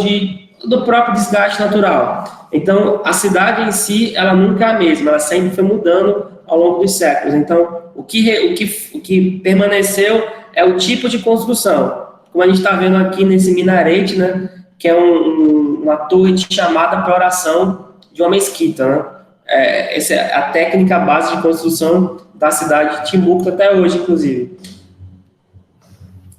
do próprio desgaste natural. Então, a cidade em si, ela nunca é a mesma, ela sempre foi mudando ao longo dos séculos. Então, o que permaneceu é o tipo de construção. Como a gente está vendo aqui nesse minarete, né, que é uma torre de chamada para oração de uma mesquita, né? Essa é a técnica base de construção da cidade de Timbuktu até hoje, inclusive.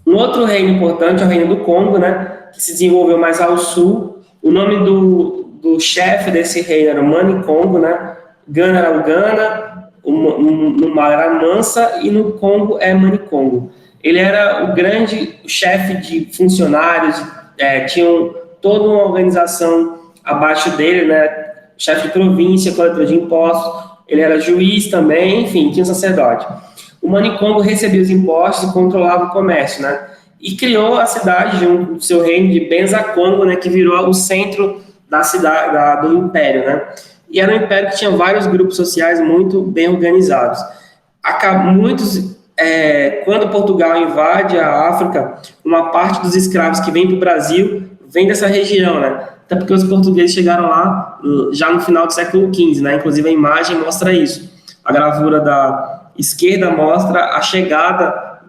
Um outro reino importante é o reino do Congo, né, que se desenvolveu mais ao sul. O nome do chefe desse reino era Mani Congo, né? Gana era o Gana, no Mali era Mansa e no Congo é Mani Congo. Ele era o grande chefe de funcionários, tinham toda uma organização abaixo dele, né? Chefe de província, coletor de impostos, ele era juiz também, enfim, tinha um sacerdote. O Mani Congo recebia os impostos e controlava o comércio, né? E criou a cidade do seu reino de Benza Congo, né, que virou o centro da cidade, do império, né? E era um império que tinha vários grupos sociais muito bem organizados. Quando Portugal invade a África, uma parte dos escravos que vem para o Brasil vem dessa região, né? Até porque os portugueses chegaram lá já no final do século XV, né? Inclusive a imagem mostra isso. A gravura da esquerda mostra a chegada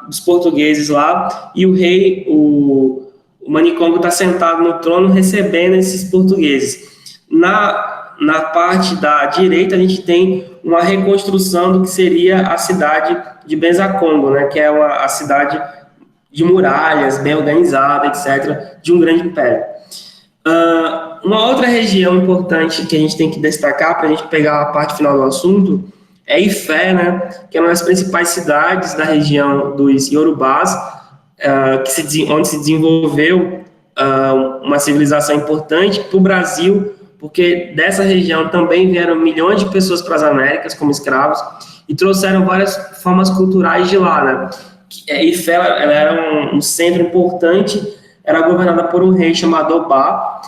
dos portugueses lá, e o rei, o Mani Congo, está sentado no trono recebendo esses portugueses. Na parte da direita a gente tem uma reconstrução do que seria a cidade de Benzacongo, né, que é a cidade de muralhas, bem organizada, etc., de um grande império. Uma outra região importante que a gente tem que destacar, para a gente pegar a parte final do assunto, é Ifé, né, que é uma das principais cidades da região dos Yorubás, onde se desenvolveu uma civilização importante para o Brasil, porque dessa região também vieram milhões de pessoas para as Américas como escravos e trouxeram várias formas culturais de lá, né? Ifé, ela era um centro importante, era governada por um rei chamado Obá,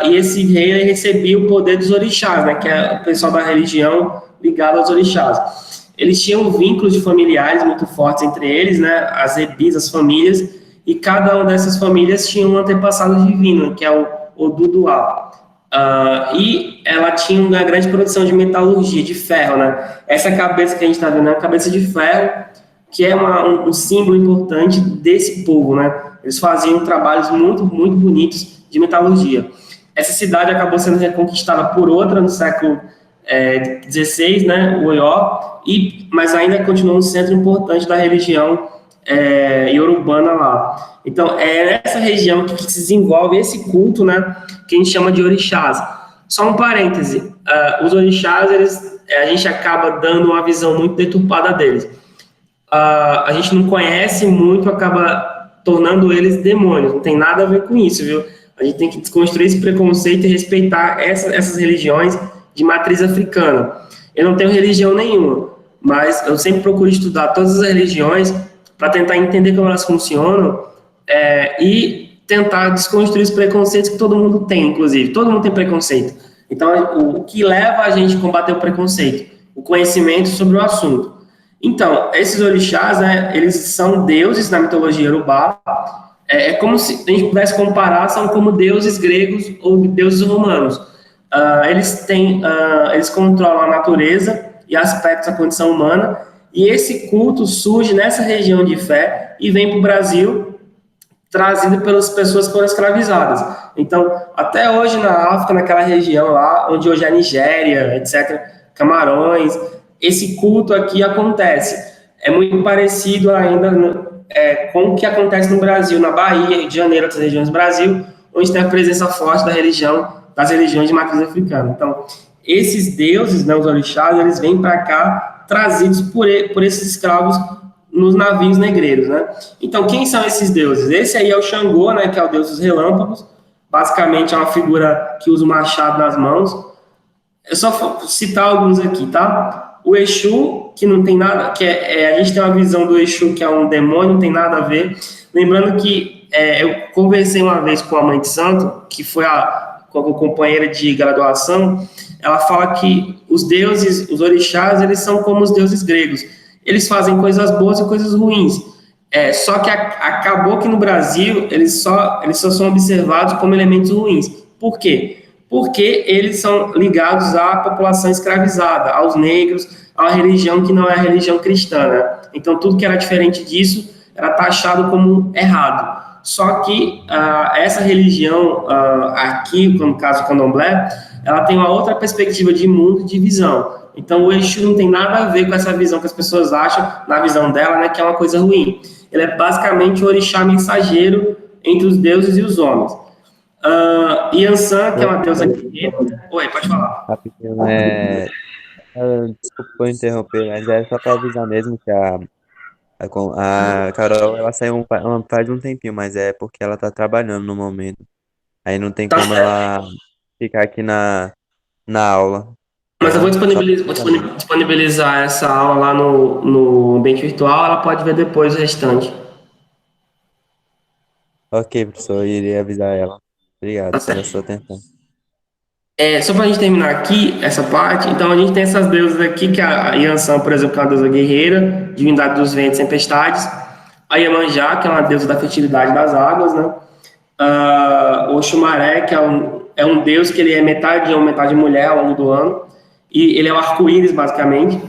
e esse rei ele recebia o poder dos orixás, né? Que é o pessoal da religião ligado aos orixás. Eles tinham vínculos de familiares muito fortes entre eles, né? As ebis, as famílias, e cada uma dessas famílias tinha um antepassado divino, que é o Oduduá. E ela tinha uma grande produção de metalurgia, de ferro, né? Essa cabeça que a gente está vendo é uma cabeça de ferro, que é um símbolo importante desse povo, né? Eles faziam trabalhos muito, muito bonitos de metalurgia. Essa cidade acabou sendo reconquistada por outra no século XVI, né? O Oió, mas ainda continua um centro importante da religião iorubana lá. Então, é nessa região que se desenvolve esse culto, né, que a gente chama de orixás. Só um parêntese, os orixás, a gente acaba dando uma visão muito deturpada deles. A gente não conhece muito, acaba tornando eles demônios, não tem nada a ver com isso, viu? A gente tem que desconstruir esse preconceito e respeitar essas religiões de matriz africana. Eu não tenho religião nenhuma, mas eu sempre procuro estudar todas as religiões para tentar entender como elas funcionam e tentar desconstruir os preconceitos que todo mundo tem, inclusive. Todo mundo tem preconceito. Então, o que leva a gente a combater o preconceito? O conhecimento sobre o assunto. Então, esses orixás, né, eles são deuses na mitologia iorubá. É como se a gente pudesse comparar, são como deuses gregos ou deuses romanos. Eles controlam a natureza e aspectos da condição humana, e esse culto surge nessa região de Ifé e vem para o Brasil, trazido pelas pessoas que foram escravizadas. Então, até hoje na África, naquela região lá, onde hoje é a Nigéria, etc., Camarões, esse culto aqui acontece. É muito parecido ainda com o que acontece no Brasil, na Bahia, Rio de Janeiro, outras regiões do Brasil, onde tem a presença forte das religiões de matriz africana. Então, esses deuses, né, os orixás, eles vêm para cá trazidos por esses escravos nos navios negreiros, né? Então, quem são esses deuses? Esse aí é o Xangô, né, que é o deus dos relâmpagos. Basicamente, é uma figura que usa o machado nas mãos. Eu só vou citar alguns aqui, tá? O Exu, que não tem nada... a gente tem uma visão do Exu que é um demônio, não tem nada a ver. Lembrando que eu conversei uma vez com a mãe de santo, que foi com a companheira de graduação. Ela fala que os deuses, os orixás, eles são como os deuses gregos. Eles fazem coisas boas e coisas ruins. Só que acabou que no Brasil eles só são observados como elementos ruins. Por quê? Porque eles são ligados à população escravizada, aos negros, a uma religião que não é a religião cristã, né? Então, tudo que era diferente disso era taxado como errado. Só que essa religião aqui, no caso do Candomblé, ela tem uma outra perspectiva de mundo, de visão. Então, o Exu não tem nada a ver com essa visão que as pessoas acham, na visão dela, né, que é uma coisa ruim. Ele é basicamente o orixá mensageiro entre os deuses e os homens. Yansan, que é uma deusa guerreira... Oi, pode falar. Rapidinho, desculpa por interromper, mas é só para avisar mesmo que a Carol, ela saiu faz um tempinho, mas é porque ela tá trabalhando no momento. Aí não tem como ela ficar aqui na aula. Mas eu vou disponibilizar essa aula lá no ambiente virtual, ela pode ver depois o restante. Ok, professor, eu irei avisar ela. Obrigado pela sua atenção. Só para a gente terminar aqui essa parte, então a gente tem essas deusas aqui, que é a Yansan, por exemplo, que é uma deusa guerreira, divindade dos ventos e tempestades. A Iemanjá, que é uma deusa da fertilidade das águas, né? O Oxumaré, que é um deus que ele é metade homem, metade mulher ao longo do ano, e ele é o arco-íris, basicamente.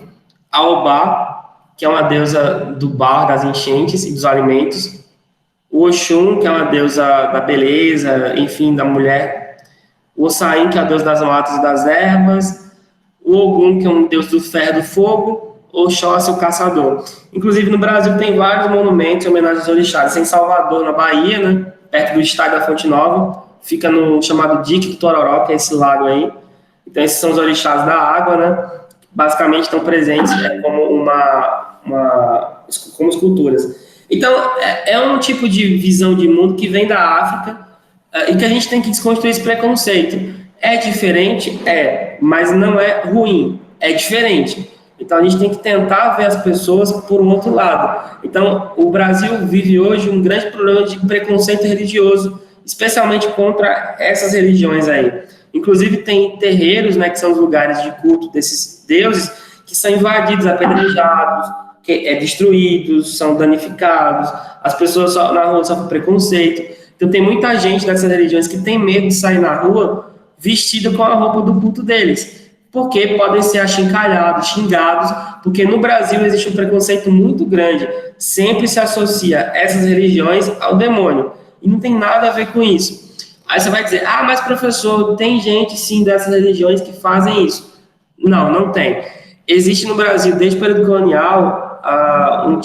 A Obá, que é uma deusa do bar, das enchentes e dos alimentos. O Oxum, que é uma deusa da beleza, enfim, da mulher. O Ossain, que é a deusa das matas e das ervas. o Ogum, que é um deus do ferro e do fogo, Oxóssi, o caçador. Inclusive, no Brasil tem vários monumentos em homenagem aos orixás. Em Salvador, na Bahia, né, perto do estádio da Fonte Nova, fica no chamado Dique do Tororó, que é esse lago aí. Então, esses são os orixás da água, né? Basicamente estão presentes como como esculturas. Então, é um tipo de visão de mundo que vem da África e que a gente tem que desconstruir esse preconceito. É diferente? É, mas não é ruim, é diferente. Então, a gente tem que tentar ver as pessoas por um outro lado. Então, o Brasil vive hoje um grande problema de preconceito religioso, especialmente contra essas religiões aí. Inclusive, tem terreiros, né, que são os lugares de culto desses deuses, que são invadidos, apedrejados, destruídos, são danificados, as pessoas na rua sofrem preconceito. Então, tem muita gente dessas religiões que tem medo de sair na rua vestida com a roupa do culto deles, porque podem ser achincalhados, xingados, porque no Brasil existe um preconceito muito grande, sempre se associa essas religiões ao demônio, e não tem nada a ver com isso. Aí você vai dizer, mas professor, tem gente sim dessas religiões que fazem isso. Não, não tem. Existe no Brasil, desde o período colonial,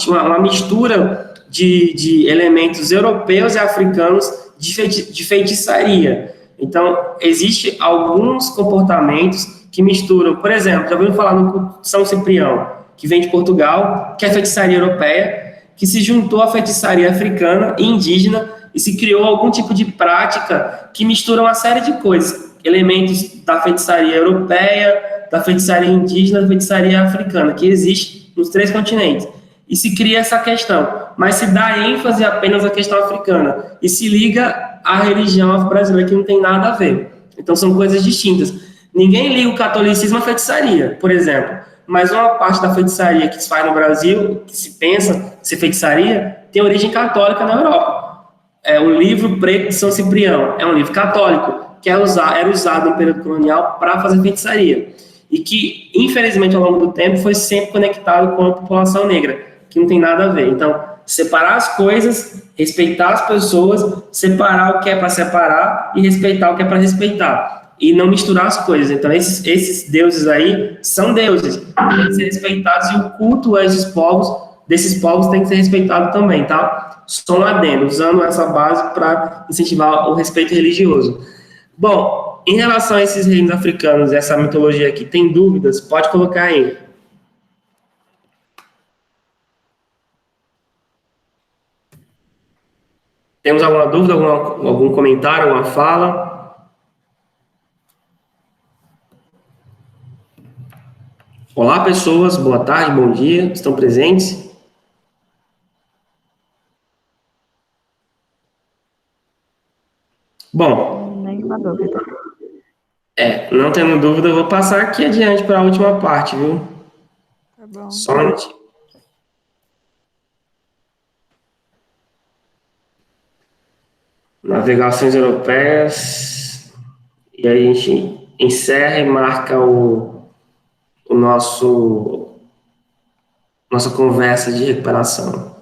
uma mistura de elementos europeus e africanos de feitiçaria. Então, existem alguns comportamentos que misturam, por exemplo, já ouviu falar no São Ciprião, que vem de Portugal, que é a feitiçaria europeia, que se juntou à feitiçaria africana e indígena e se criou algum tipo de prática que mistura uma série de coisas, elementos da feitiçaria europeia, da feitiçaria indígena, da feitiçaria africana, que existe nos 3 continentes. E se cria essa questão, mas se dá ênfase apenas à questão africana e se liga à religião afro-brasileira, que não tem nada a ver. Então, são coisas distintas. Ninguém liga o catolicismo à feitiçaria, por exemplo, mas uma parte da feitiçaria que se faz no Brasil, que se pensa ser feitiçaria, tem origem católica na Europa. O livro preto de São Ciprião é um livro católico que era usado no período colonial para fazer feitiçaria e que, infelizmente, ao longo do tempo, foi sempre conectado com a população negra, que não tem nada a ver. Então, separar as coisas, respeitar as pessoas, separar o que é para separar e respeitar o que é para respeitar. E não misturar as coisas. Então, esses deuses aí são deuses, têm que ser respeitados, e o culto a desses povos tem que ser respeitado também, tá? Só um adendo, usando essa base para incentivar o respeito religioso. Bom, em relação a esses reinos africanos, essa mitologia aqui, tem dúvidas? Pode colocar aí. Temos alguma dúvida, algum comentário, alguma fala? Olá, pessoas, boa tarde, bom dia, estão presentes? Bom, nenhuma dúvida. Não tendo dúvida, eu vou passar aqui adiante para a última parte, viu? Tá bom. Só um minutinho. Navegações europeias. E aí a gente encerra e marca nossa conversa de recuperação.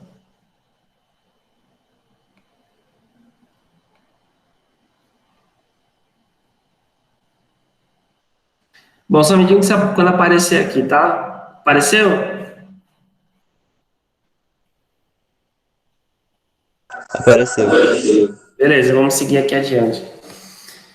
Bom, só me diga quando aparecer aqui, tá? Apareceu? Apareceu. Beleza, vamos seguir aqui adiante.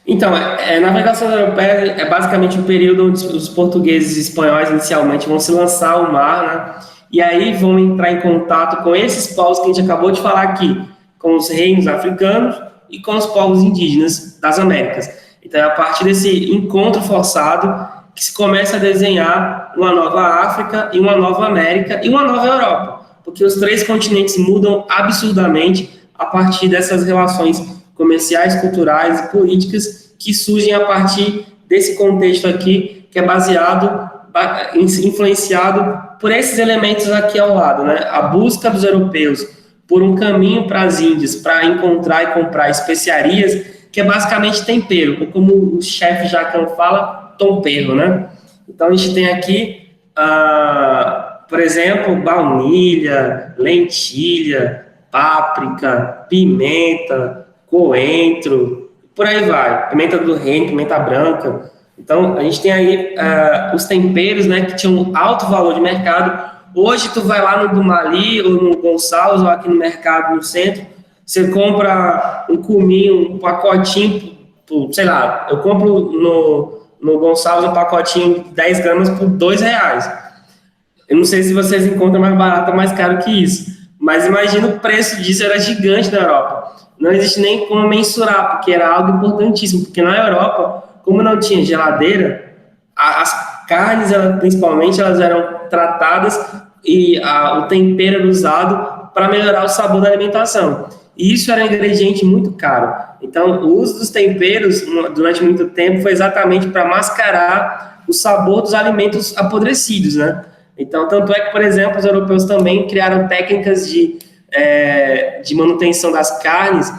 Então, navegação europeia é basicamente o período onde os portugueses e espanhóis inicialmente vão se lançar ao mar, né? E aí vão entrar em contato com esses povos que a gente acabou de falar aqui, com os reinos africanos e com os povos indígenas das Américas. Então, é a partir desse encontro forçado que se começa a desenhar uma nova África e uma nova América e uma nova Europa, porque os 3 continentes mudam absurdamente a partir dessas relações comerciais, culturais e políticas que surgem a partir desse contexto aqui, que é influenciado por esses elementos aqui ao lado, né? A busca dos europeus por um caminho para as Índias, para encontrar e comprar especiarias, que é basicamente tempero, ou como o chefe Jacquin fala, tomperro, né? Então, a gente tem aqui, por exemplo, baunilha, lentilha, páprica, pimenta, coentro, por aí vai, pimenta do reino, pimenta branca. Então, a gente tem aí os temperos, né, que tinham alto valor de mercado. Hoje, tu vai lá no Dumali ou no Gonçalves, ou aqui no mercado, no centro, você compra um cominho, um pacotinho, sei lá, eu compro no Gonçalves um pacotinho de 10 gramas por R$2. Eu não sei se vocês encontram mais barato ou mais caro que isso, mas imagina o preço disso, era gigante na Europa. Não existe nem como mensurar, porque era algo importantíssimo, porque na Europa, como não tinha geladeira, as carnes, principalmente, elas eram tratadas e o tempero era usado para melhorar o sabor da alimentação. E isso era um ingrediente muito caro. Então, o uso dos temperos, durante muito tempo, foi exatamente para mascarar o sabor dos alimentos apodrecidos, né? Então, tanto é que, por exemplo, os europeus também criaram técnicas de manutenção das carnes.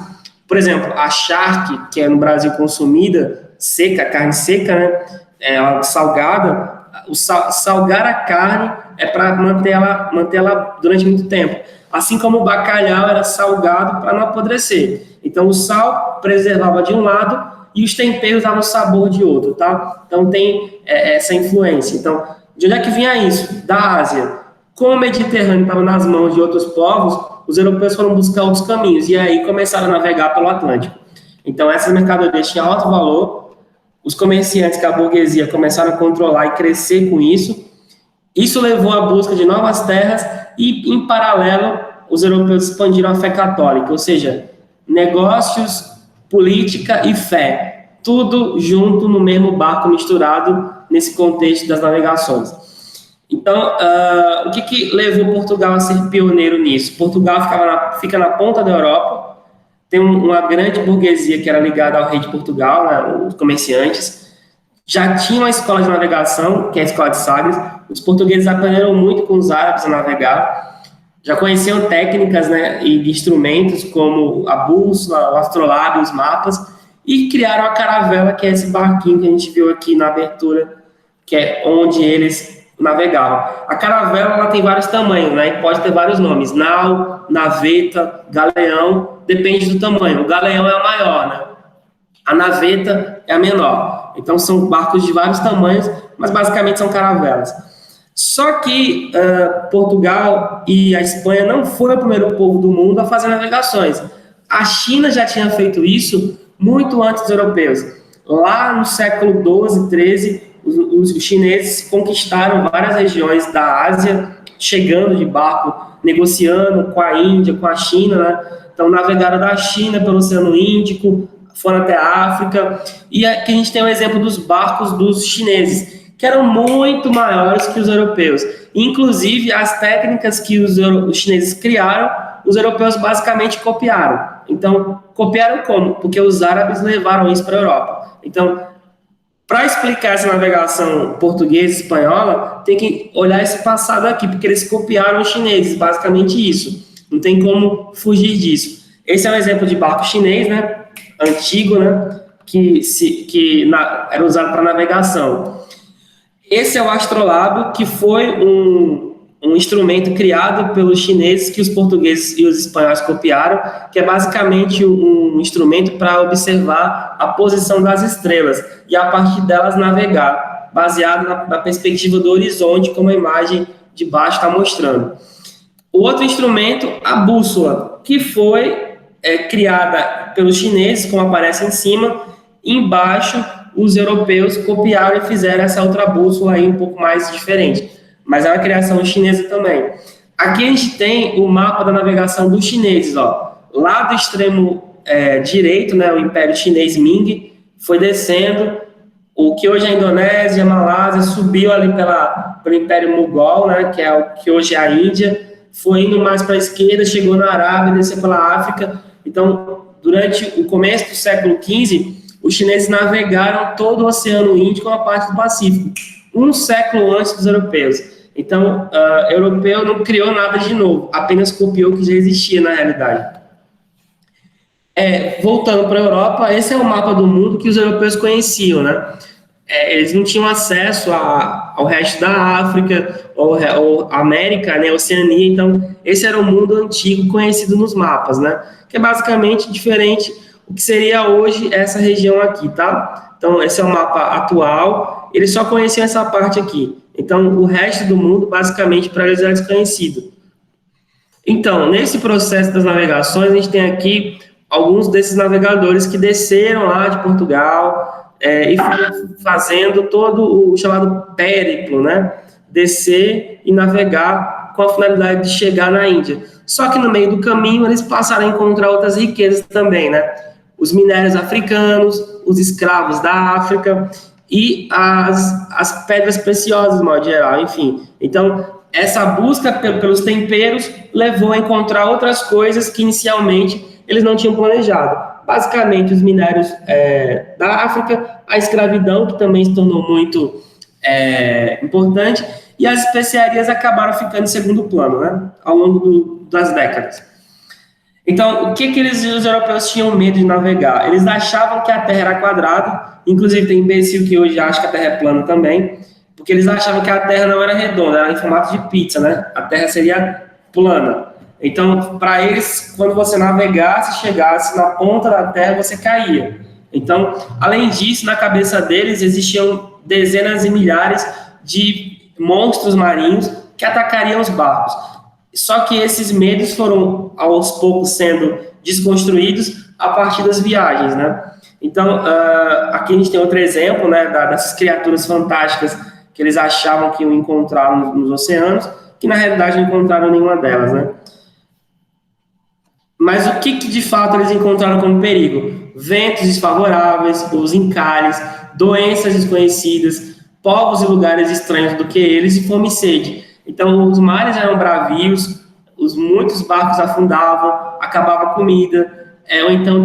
Por exemplo, a charque, que é no Brasil consumida, seca, carne seca, né? Salgada, salgar a carne é para mantê-la durante muito tempo. Assim como o bacalhau era salgado para não apodrecer. Então, o sal preservava de um lado e os temperos davam sabor de outro, tá? Então, tem essa influência. Então, de onde é que vinha isso? Da Ásia. Como o Mediterrâneo estava nas mãos de outros povos, os europeus foram buscar outros caminhos e aí começaram a navegar pelo Atlântico. Então, essas mercadorias tinham alto valor, os comerciantes que a burguesia começaram a controlar e crescer com isso. Isso levou à busca de novas terras e, em paralelo, os europeus expandiram a fé católica, ou seja, negócios, política e fé, tudo junto no mesmo barco misturado nesse contexto das navegações. Então, o que levou Portugal a ser pioneiro nisso? Portugal fica na ponta da Europa, tem uma grande burguesia que era ligada ao rei de Portugal, né, os comerciantes, já tinha uma escola de navegação, que é a Escola de Sagres. Os portugueses aprenderam muito com os árabes a navegar, já conheciam técnicas, né, e instrumentos como a bússola, o astrolábio, os mapas, e criaram a caravela, que é esse barquinho que a gente viu aqui na abertura, que é onde eles navegavam. A caravela ela tem vários tamanhos, né, e pode ter vários nomes: nau, naveta, galeão, depende do tamanho. O galeão é o maior, né? A naveta é a menor. Então, são barcos de vários tamanhos, mas basicamente são caravelas. Só que Portugal e a Espanha não foram o primeiro povo do mundo a fazer navegações. A China já tinha feito isso muito antes dos europeus. Lá no século XII, XIII, os chineses conquistaram várias regiões da Ásia, chegando de barco, negociando com a Índia, com a China, né? Então, navegaram da China pelo Oceano Índico, foram até a África, e aqui a gente tem um exemplo dos barcos dos chineses, que eram muito maiores que os europeus. Inclusive, as técnicas que os chineses criaram, os europeus basicamente copiaram. Então, copiaram como? Porque os árabes levaram isso para a Europa. Então, para explicar essa navegação portuguesa e espanhola, tem que olhar esse passado aqui, porque eles copiaram os chineses, basicamente isso. Não tem como fugir disso. Esse é um exemplo de barco chinês, né? Antigo, né? Que era usado para navegação. Esse é o astrolábio, que foi um instrumento criado pelos chineses que os portugueses e os espanhóis copiaram, que é basicamente um instrumento para observar a posição das estrelas e, a partir delas, navegar, baseado na perspectiva do horizonte, como a imagem de baixo está mostrando. O outro instrumento, a bússola, que foi criada pelos chineses, como aparece em cima. Embaixo, os europeus copiaram e fizeram essa outra bússola aí um pouco mais diferente, mas é uma criação chinesa também. Aqui a gente tem o mapa da navegação dos chineses, ó. Lá do extremo direito, né, o Império Chinês Ming foi descendo, o que hoje é a Indonésia, a Malásia, subiu ali pelo Império Mogol, né, que é o que hoje é a Índia, foi indo mais para a esquerda, chegou na Arábia, desceu pela África. Então, durante o começo do século XV, os chineses navegaram todo o Oceano Índico com a parte do Pacífico, um século antes dos europeus. Então, o europeu não criou nada de novo, apenas copiou o que já existia na realidade. Voltando para a Europa, esse é o mapa do mundo que os europeus conheciam, né? Eles não tinham acesso ao resto da África, ou América, né, Oceania. Então, esse era o mundo antigo conhecido nos mapas, né? Que é basicamente diferente do que seria hoje essa região aqui, tá? Então, esse é o mapa atual. Eles só conheciam essa parte aqui. Então, o resto do mundo, basicamente, para eles é desconhecido. Então, nesse processo das navegações, a gente tem aqui alguns desses navegadores que desceram lá de Portugal e foram fazendo todo o chamado périplo, né? Descer e navegar com a finalidade de chegar na Índia. Só que no meio do caminho eles passaram a encontrar outras riquezas também, né? Os minérios africanos, os escravos da África e as pedras preciosas, de modo geral, enfim. Então, essa busca pelos temperos levou a encontrar outras coisas que inicialmente eles não tinham planejado. Basicamente, os minérios da África, a escravidão, que também se tornou muito importante, e as especiarias acabaram ficando em segundo plano, né, ao longo das décadas. Então, o que os europeus tinham medo de navegar? Eles achavam que a Terra era quadrada, inclusive tem imbecil que hoje acha que a Terra é plana também, porque eles achavam que a Terra não era redonda, era em formato de pizza, né? A Terra seria plana. Então, para eles, quando você navegasse, chegasse na ponta da Terra, você caía. Então, além disso, na cabeça deles existiam dezenas e milhares de monstros marinhos que atacariam os barcos. Só que esses medos foram, aos poucos, sendo desconstruídos a partir das viagens, né? Então, aqui a gente tem outro exemplo, né, dessas criaturas fantásticas que eles achavam que iam encontrar nos oceanos, que na realidade não encontraram nenhuma delas, né? Mas o que de fato eles encontraram como perigo? Ventos desfavoráveis, os encalhes, doenças desconhecidas, povos e lugares estranhos do que eles e fome e sede. Então, os mares eram bravios, muitos barcos afundavam, acabava a comida, ou então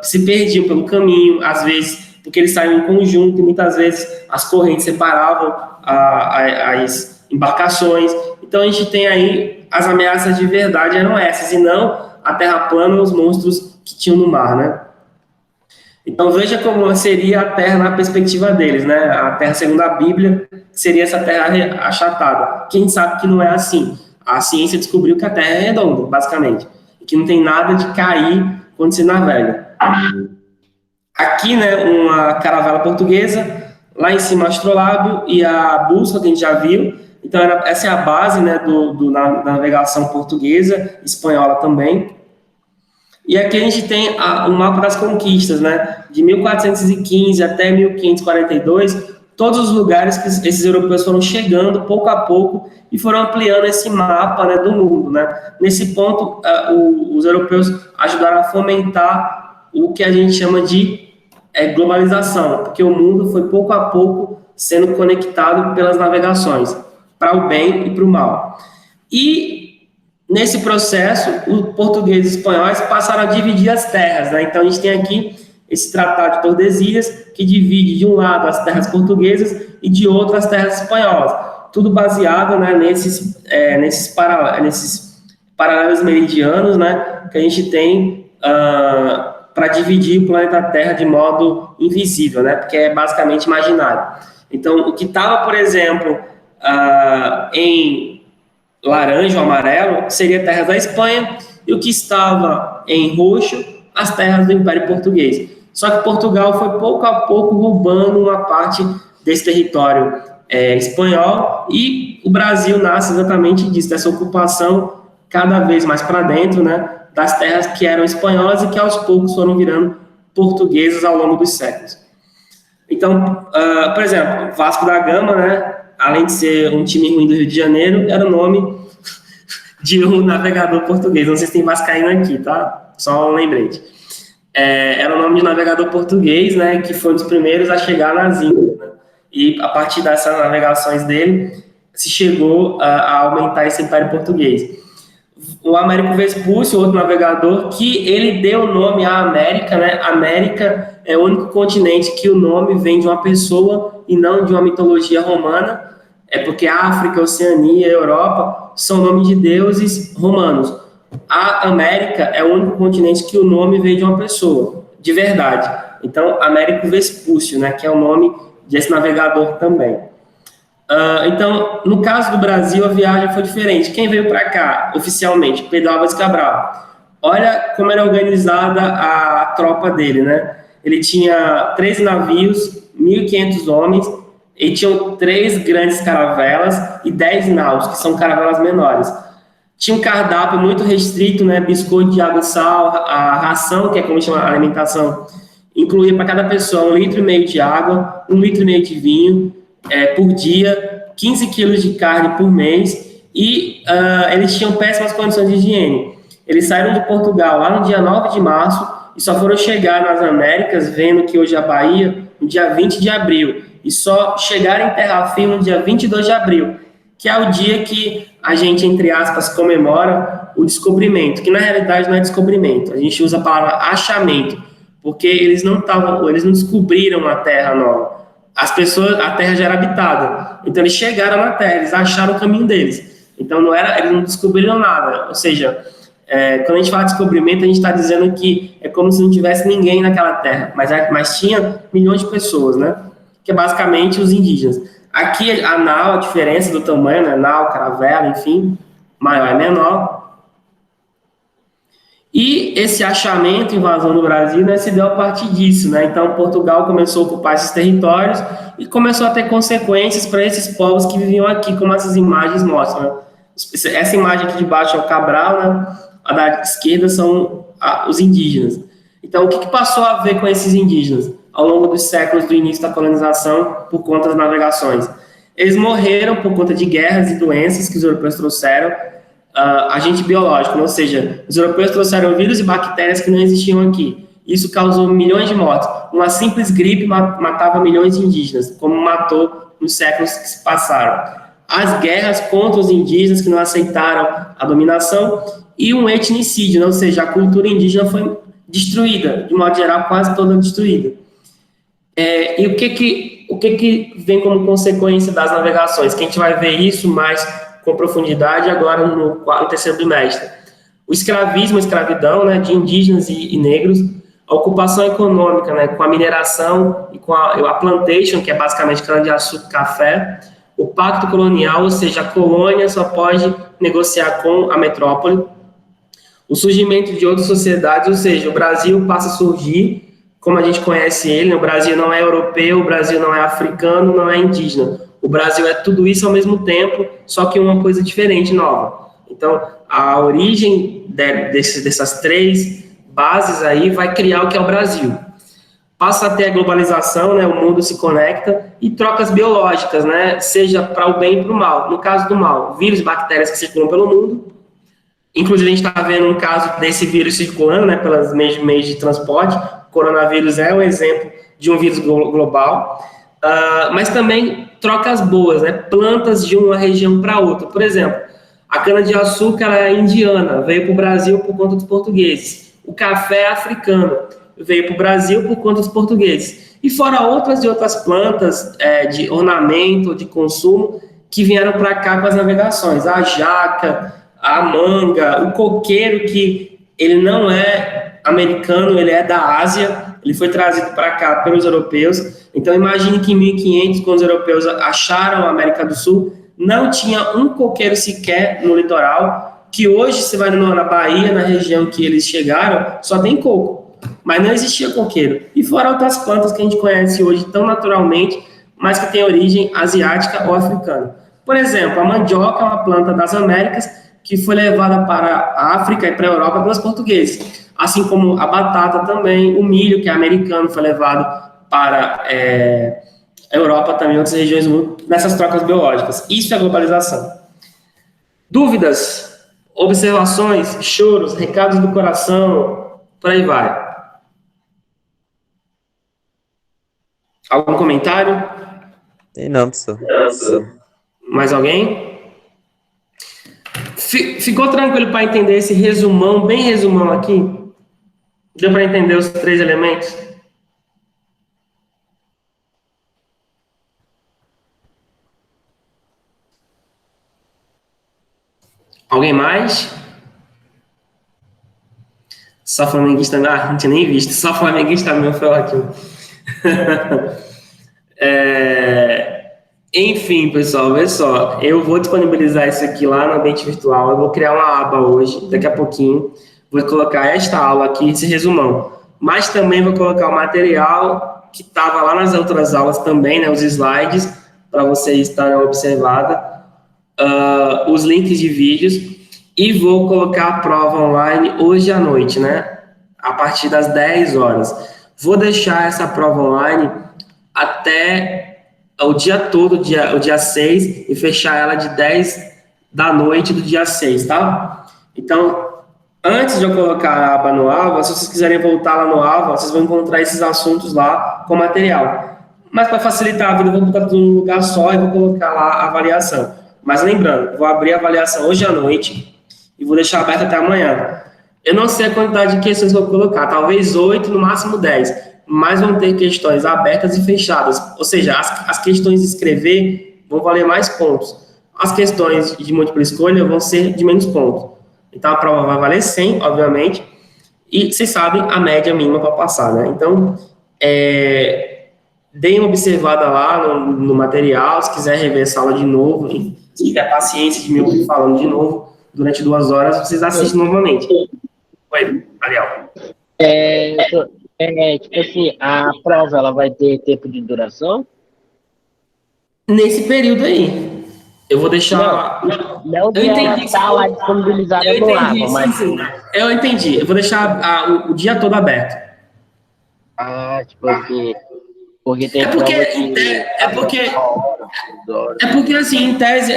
se perdiam pelo caminho, às vezes, porque eles saíam em conjunto, e muitas vezes as correntes separavam as embarcações. Então, a gente tem aí, as ameaças de verdade eram essas, e não a terra plana ou os monstros que tinham no mar, né? Então, veja como seria a Terra na perspectiva deles, né? A Terra, segundo a Bíblia, seria essa Terra achatada. Quem sabe que não é assim? A ciência descobriu que a Terra é redonda, basicamente, e que não tem nada de cair quando se navega. Aqui, né, uma caravela portuguesa, lá em cima o astrolábio e a bússola que a gente já viu. Então, essa é a base, né, da navegação portuguesa, espanhola também. E aqui a gente tem o mapa das conquistas, né? De 1415 até 1542, todos os lugares que esses europeus foram chegando pouco a pouco e foram ampliando esse mapa, né, do mundo, né? Nesse ponto, os europeus ajudaram a fomentar o que a gente chama de globalização, porque o mundo foi pouco a pouco sendo conectado pelas navegações, para o bem e para o mal. E nesse processo, os portugueses e espanhóis passaram a dividir as terras, né? Então, a gente tem aqui esse Tratado de Tordesilhas, que divide de um lado as terras portuguesas e de outro as terras espanholas. Tudo baseado, né, nesses paralelos meridianos, né, que a gente tem para dividir o planeta Terra de modo invisível, né, porque é basicamente imaginário. Então, o que estava, por exemplo, em laranja ou amarelo seria terras da Espanha, e o que estava em roxo, as terras do Império Português. Só que Portugal foi pouco a pouco roubando uma parte desse território espanhol, e o Brasil nasce exatamente disso, dessa ocupação cada vez mais para dentro, né, das terras que eram espanholas e que aos poucos foram virando portuguesas ao longo dos séculos. Então, por exemplo, Vasco da Gama, né, além de ser um time ruim do Rio de Janeiro, era o nome de um navegador português. Não sei se tem vascaíno aqui, tá? Só um lembrete. Era o nome de um navegador português, né, que foi um dos primeiros a chegar nas Índias, né? E a partir dessas navegações dele, se chegou a aumentar esse Império Português. O Américo Vespúcio, outro navegador, que ele deu o nome à América, né? América é o único continente que o nome vem de uma pessoa e não de uma mitologia romana, porque a África, a Oceania, a Europa são nomes de deuses romanos. A América é o único continente que o nome veio de uma pessoa, de verdade. Então, Américo Vespúcio, né, que é o nome desse navegador também. Então, no caso do Brasil, a viagem foi diferente. Quem veio para cá, oficialmente? Pedro Álvares Cabral. Olha como era organizada a tropa dele, né? Ele tinha 13 navios, 1.500 homens, e tinham 3 grandes caravelas e 10 naus, que são caravelas menores. Tinha um cardápio muito restrito, né? Biscoito de água e sal, a ração, que é como chama a alimentação, incluía para cada pessoa 1,5 litro de água, 1,5 litro de vinho por dia, 15 quilos de carne por mês, e eles tinham péssimas condições de higiene. Eles saíram de Portugal lá no dia 9 de março e só foram chegar nas Américas, vendo que hoje é a Bahia, no dia 20 de abril, e só chegaram em terra firme no dia 22 de abril, que é o dia que a gente, entre aspas, comemora o descobrimento, que na realidade não é descobrimento, a gente usa a palavra achamento, porque eles não descobriram a terra nova. A terra já era habitada, então eles chegaram na terra, eles acharam o caminho deles. Então eles não descobriram nada, ou seja, quando a gente fala de descobrimento, a gente está dizendo que é como se não tivesse ninguém naquela terra, mas tinha milhões de pessoas, né? Que é basicamente os indígenas. Aqui a nau, a diferença do tamanho, né? Nau, caravela, enfim, maior e menor. E esse achamento, invasão do Brasil, né, se deu a partir disso, né? Então Portugal começou a ocupar esses territórios e começou a ter consequências para esses povos que viviam aqui, como essas imagens mostram, né? Essa imagem aqui de baixo é o Cabral, né? A da esquerda são os indígenas. Então, o que passou a ver com esses indígenas ao longo dos séculos do início da colonização por conta das navegações? Eles morreram por conta de guerras e doenças que os europeus trouxeram, agente biológico, ou seja, os europeus trouxeram vírus e bactérias que não existiam aqui. Isso causou milhões de mortes. Uma simples gripe matava milhões de indígenas, como matou nos séculos que se passaram. As guerras contra os indígenas que não aceitaram a dominação e um etnicídio, ou seja, a cultura indígena foi destruída, de modo geral, quase toda destruída. E o que vem como consequência das navegações? Que a gente vai ver isso mais com profundidade agora no terceiro bimestre. O escravismo, a escravidão, né, de indígenas e negros, a ocupação econômica, né, com a mineração e com a plantation, que é basicamente cana-de-açúcar e café, o pacto colonial, ou seja, a colônia só pode negociar com a metrópole, o surgimento de outras sociedades, ou seja, o Brasil passa a surgir como a gente conhece ele, né? O Brasil não é europeu, o Brasil não é africano, não é indígena. O Brasil é tudo isso ao mesmo tempo, só que uma coisa diferente, nova. Então, a origem dessas 3 bases aí vai criar o que é o Brasil. Passa a ter a globalização, né? O mundo se conecta e trocas biológicas, né? Seja para o bem e para o mal. No caso do mal, vírus e bactérias que circulam pelo mundo. Inclusive, a gente está vendo um caso desse vírus circulando, né? Pelos meios de transporte. O coronavírus é um exemplo de um vírus global. Mas também trocas boas, né? Plantas de uma região para outra. Por exemplo, a cana-de-açúcar é indiana, veio para o Brasil por conta dos portugueses. O café é africano, veio para o Brasil por conta dos portugueses. E fora outras plantas de ornamento, de consumo, que vieram para cá com as navegações. A jaca, a manga, o coqueiro, que ele não é americano, ele é da Ásia, ele foi trazido para cá pelos europeus. Então, imagine que em 1500, quando os europeus acharam a América do Sul, não tinha um coqueiro sequer no litoral, que hoje, você vai na Bahia, na região que eles chegaram, só tem coco, mas não existia coqueiro. E fora outras plantas que a gente conhece hoje tão naturalmente, mas que tem origem asiática ou africana. Por exemplo, a mandioca é uma planta das Américas que foi levada para a África e para a Europa pelos portugueses. Assim como a batata também, o milho, que é americano, foi levado para a Europa também, outras regiões do mundo, nessas trocas biológicas. Isso é globalização. Dúvidas, observações, choros, recados do coração, por aí vai. Algum comentário? Tem não, professor. Mais alguém? Ficou tranquilo para entender esse resumão, bem resumão aqui? Deu para entender os 3 elementos? Alguém mais? Só flamenguista, não tinha nem visto. Só flamenguista mesmo, foi ótimo. Enfim, pessoal, vê só. Eu vou disponibilizar isso aqui lá no ambiente virtual. Eu vou criar uma aba hoje, daqui a pouquinho. Vou colocar esta aula aqui, esse resumão. mas também vou colocar o material que estava lá nas outras aulas também, né, os slides, para vocês estarem observando, os links de vídeos, e vou colocar a prova online hoje à noite, né, a partir das 10 horas. Vou deixar essa prova online até o dia todo, o dia 6, e fechar ela de 10 da noite do dia 6, tá? Então, antes de eu colocar a aba no Alva, se vocês quiserem voltar lá no Alva, vocês vão encontrar esses assuntos lá com material. Mas para facilitar a vida, eu vou botar tudo num lugar só e vou colocar lá a avaliação. Mas lembrando, vou abrir a avaliação hoje à noite e vou deixar aberta até amanhã. Eu não sei a quantidade de questões que eu vou colocar, talvez 8, no máximo 10, mas vão ter questões abertas e fechadas. Ou seja, as questões de escrever vão valer mais pontos. As questões de múltipla escolha vão ser de menos pontos. Então, a prova vai valer 100, obviamente, e vocês sabem a média mínima para passar, né? Então, deem uma observada lá no material, se quiser rever essa aula de novo, e se tiver paciência de me ouvir falando de novo durante 2 horas, vocês assistem novamente. Oi, Ariel. Tipo assim, a prova ela vai ter tempo de duração? Nesse período aí, eu vou deixar... Não que ela tá lá disponibilizada no Alva, mas... Sim. Eu entendi. Eu vou deixar o dia todo aberto. Ah, tipo assim... Porque tem porque assim, em tese,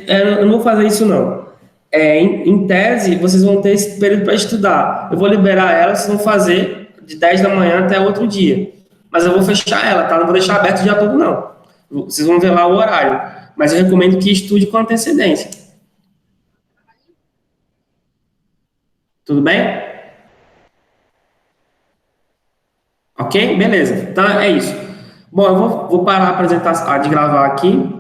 eu não vou fazer isso não. Em tese, vocês vão ter esse período para estudar. Eu vou liberar ela, vocês vão fazer de 10 da manhã até outro dia. Mas eu vou fechar ela, tá? Não vou deixar aberto o dia todo, não. Vocês vão ver lá o horário. Mas eu recomendo que estude com antecedência. Tudo bem? Ok? Beleza. Então, é isso. Bom, eu vou parar de gravar aqui.